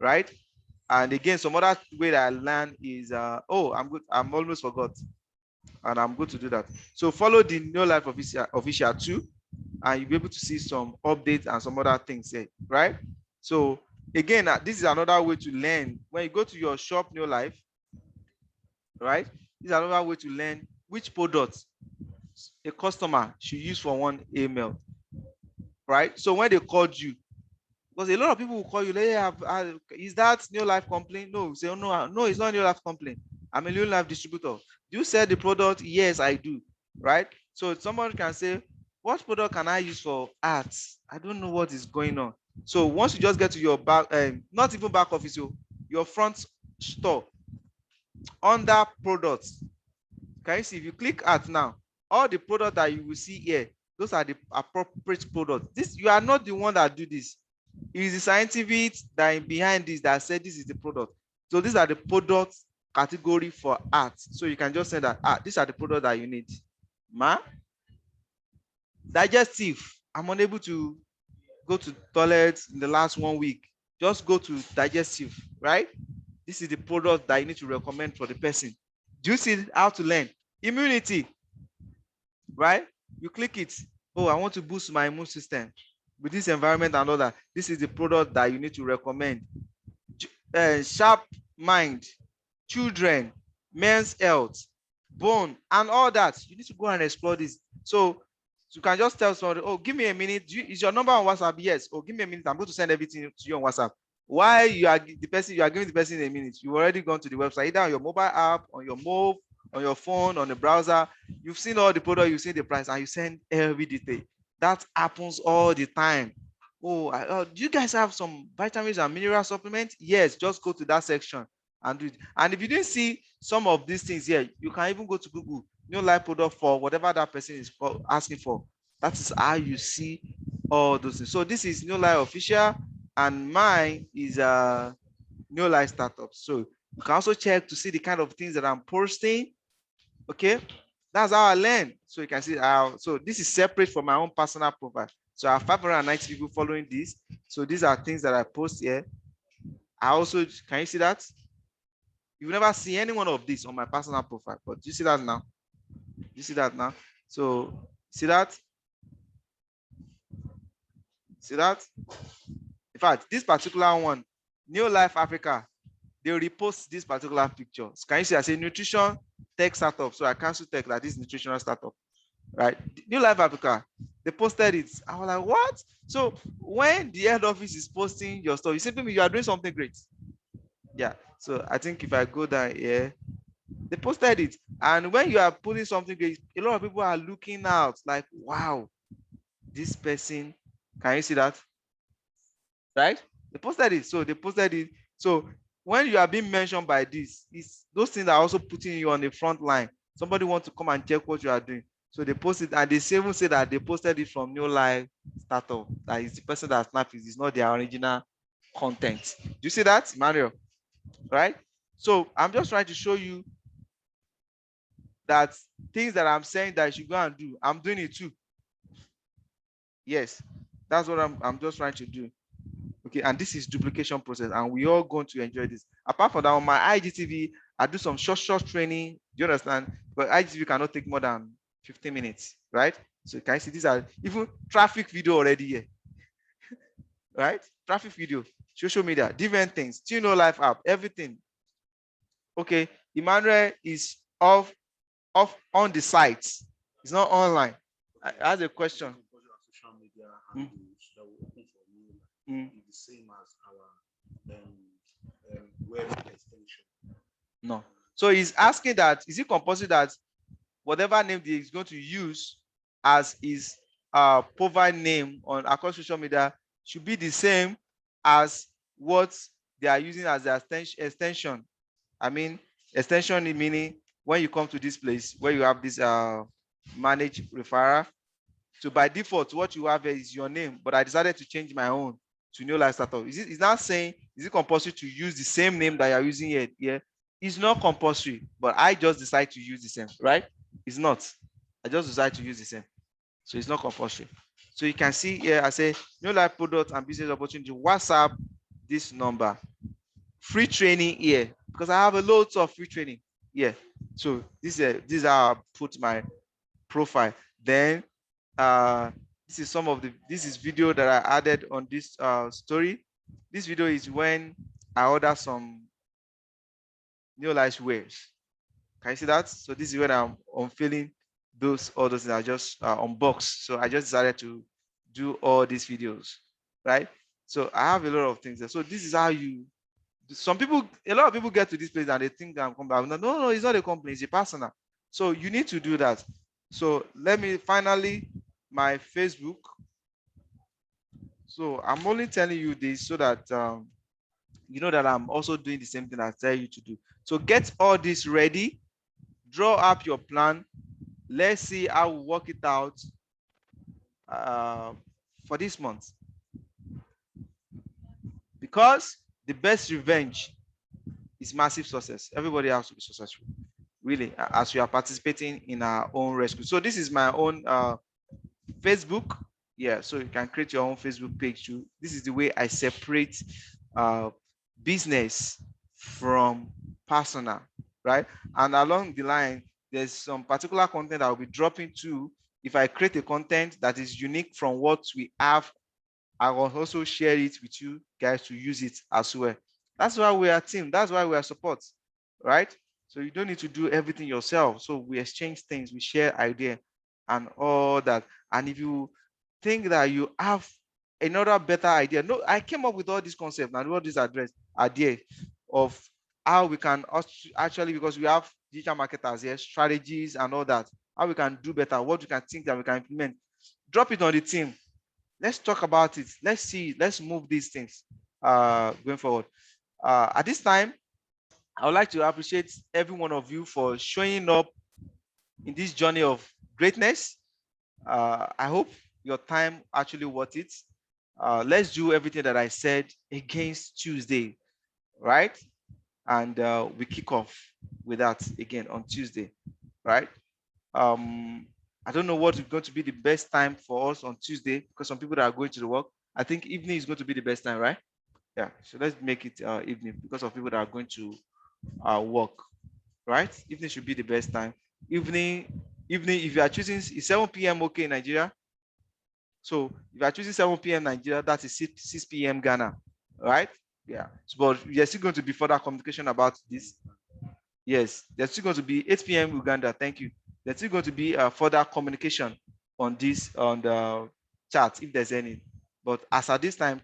A: right? And again, some other way that I learn is oh, I'm almost forgot, and I'm good to do that. So follow the Neolife official too, and you'll be able to see some updates and some other things there, right? So again, this is another way to learn. When you go to your shop Neolife, right? This is another way to learn which products a customer should use for one email, right? So when they called you, because a lot of people will call you, hey, is that Neolife complaint? No, say, oh, no, it's not Neolife complaint. I'm a Neolife distributor. Do you sell the product? Yes, I do, right? So somebody can say, what product can I use for ads? I don't know what is going on. So once you just get to your back, not even back office, your front store, under products, can you see, if you click at now, all the products that you will see here, those are the appropriate products. This, you are not the one that do this. It is the scientific that behind this that said this is the product. So these are the product category for art. So you can just say that these are the products that you need. Digestive. I'm unable to go to toilet in the last 1 week. Just go to digestive, right? This is the product that you need to recommend for the person. Do you see how to learn? Immunity, right? You click it. Oh, I want to boost my immune system with this environment and all that. This is the product that you need to recommend. Sharp mind, children, men's health, bone, and all that. You need to go and explore this. So you can just tell somebody, oh, give me a minute. Is your number on WhatsApp? Yes. Oh, give me a minute. I'm going to send everything to you on WhatsApp. Why you are giving the person a minute, you've already gone to the website, either on your mobile app, on your move, on your phone, on the browser. You've seen all the product, you've seen the price, and you send every detail. That happens all the time. Oh, do you guys have some vitamins and mineral supplements? Yes, just go to that section and do it. And if you didn't see some of these things here, you can even go to Google, Neolife product for whatever that person is asking for. That is how you see all those things. So this is Neolife official. and mine is Neolife Startup. So you can also check to see the kind of things that I'm posting. Okay, that's how I learn. So you can see how, so this is separate from my own personal profile. So I have 590 people following this. So these are things that I post here. I also, can you see that? You will never see any one of this on my personal profile, but you see that now? You see that now? So see that? See that? In fact, this particular one, Neolife Africa, they repost this particular picture. So can you see I say nutrition tech startup? So I cancel tech, like this nutritional startup, right? Neolife Africa, they posted it. I was like, what? So when the head office is posting your stuff, you simply mean you are doing something great. Yeah. So I think if I go down here, they posted it. And when you are putting something great, a lot of people are looking out like, wow, this person, can you see that? Right? They posted it. So they posted it. So when you are being mentioned by this, it's those things are also putting you on the front line. Somebody wants to come and check what you are doing. So they posted, and they even say that they posted it from Neolife Startup. That is the person that snapped it. It's not their original content. Do you see that, Mario? Right? So I'm just trying to show you that things that I'm saying that you should go and do, I'm doing it too. Yes, that's what I'm just trying to do. Okay, and this is duplication process, and we all going to enjoy this. Apart from that, on my IGTV, I do some short training. Do you understand? But IGTV cannot take more than 15 minutes, right? So can you see these are even traffic video already here, right? Traffic video, social media, different things, still no life app, everything. Okay, Emmanuel is off on the site. It's not online. I have a question. Social media handles that will open for me is the same as our web extension. No. So he's asking that, is it compulsory that whatever name he is going to use as his profile name on across social media should be the same as what they are using as their extension? I mean, extension meaning when you come to this place where you have this manage referral. So by default, what you have is your name, but I decided to change my own to Neolife Startup. Is not saying, is it compulsory to use the same name that you're using here? Yeah, it's not compulsory, but I just decide to use the same, right? It's not. I just decide to use the same. So it's not compulsory. So you can see here, I say Neolife product and business opportunity, WhatsApp, this number. Free training here, because I have a lot of free training here. So this is how I put my profile. Then this is some of the, this is video that I added on this story. This video is when I order some Neolife wares. Can you see that? So this is when I'm unveiling those orders that I just unboxed. So I just decided to do all these videos, right? So I have a lot of things there. So this is how you, some people, a lot of people get to this place and they think I'm company. No, it's not a company, it's a personal. So you need to do that. So let me finally, my Facebook. So I'm only telling you this so that you know that I'm also doing the same thing I tell you to do. So get all this ready, draw up your plan. Let's see how we work it out for this month. Because the best revenge is massive success. Everybody has to be successful, really, as we are participating in our own rescue. So this is my own Facebook. Yeah, so you can create your own Facebook page too. This is the way I separate business from personal, right? And along the line, there's some particular content I will be dropping too. If I create a content that is unique from what we have, I will also share it with you guys to use it as well. That's why we are a team. That's why we are support, right? So you don't need to do everything yourself. So we exchange things, we share idea and all that. And if you think that you have another better idea, no, I came up with all these concepts and all these idea of how we can actually, because we have digital marketers here, strategies and all that, how we can do better, what we can think that we can implement. Drop it on the team. Let's talk about it. Let's see, let's move these things going forward. At this time, I would like to appreciate every one of you for showing up in this journey of greatness. I hope your time actually worth it. let's do everything that I said against Tuesday, right? And we kick off with that again on Tuesday, right? I don't know what is going to be the best time for us on Tuesday, because some people that are going to the work, I think evening is going to be the best time, right? Yeah, so let's make it evening because of people that are going to work, right? Evening should be the best time. Evening, if you are choosing, is 7 p.m. okay in Nigeria? So if you are choosing 7 p.m. Nigeria, that is 6 p.m. Ghana, right? Yeah, so, but there's still going to be further communication about this. Yes, there's still going to be 8 p.m. Uganda. Thank you. There's still going to be further communication on this, on the chat, if there's any. But as at this time,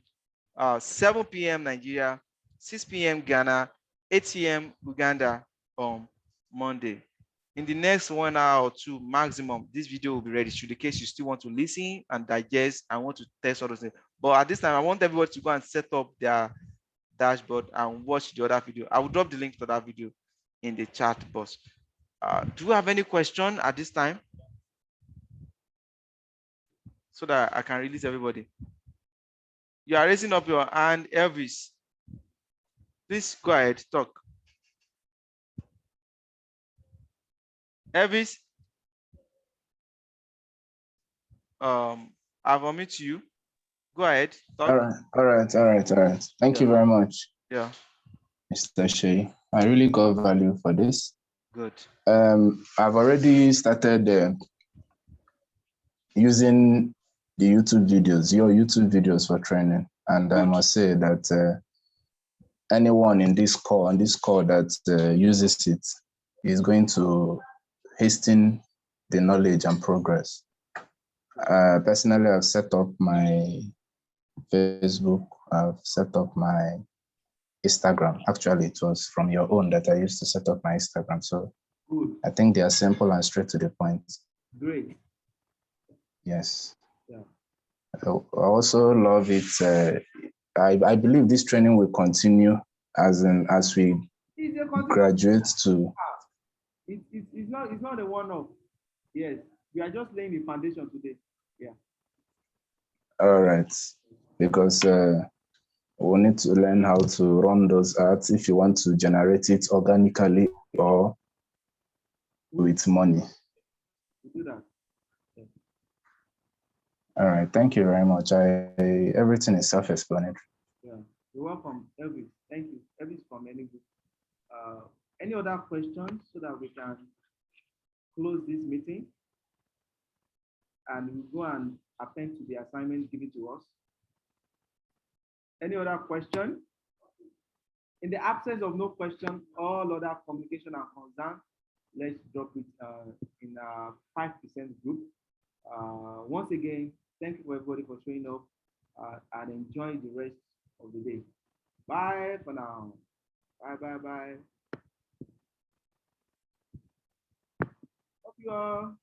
A: 7 p.m. Nigeria, 6 p.m. Ghana, 8 p.m. Uganda on Monday. In the next 1 hour or two maximum, this video will be ready. Should the case you still want to listen and digest and want to test all those things. But at this time, I want everybody to go and set up their dashboard and watch the other video. I will drop the link to that video in the chat box. Do you have any question at this time? So that I can release everybody. You are raising up your hand, Elvis. Please go ahead, talk. Elvis, I've unmuted you. Go ahead, talk.
B: All right. Thank you very much.
A: Yeah.
B: Mr. Shea. I really got value for this.
A: Good.
B: I've already started using the YouTube videos, your YouTube videos for training. And I must say that anyone in this call, that uses it is going to hasten the knowledge and progress. Personally, I've set up my Facebook, I've set up my Instagram. Actually, it was from your own that I used to set up my Instagram. So good. I think they are simple and straight to the point.
A: Great.
B: Yes.
A: Yeah.
B: I also love it. I believe this training will continue as we graduate to.
A: It's not a one-off. Yes, we are just laying the foundation today. Yeah.
B: All right, because we need to learn how to run those ads if you want to generate it organically or with money.
A: We do that. Yeah.
B: All right, thank you very much. Everything is self-explanatory.
A: Yeah, you're welcome, Elvis. Thank you, Elvis from Enugu. Any other questions so that we can close this meeting and we'll go and append to the assignment given to us? Any other question? In the absence of no question, all other communication and concern, let's drop it in a 5% group. Once again, thank you for everybody for showing up and enjoy the rest of the day. Bye for now. Bye. Hope you all.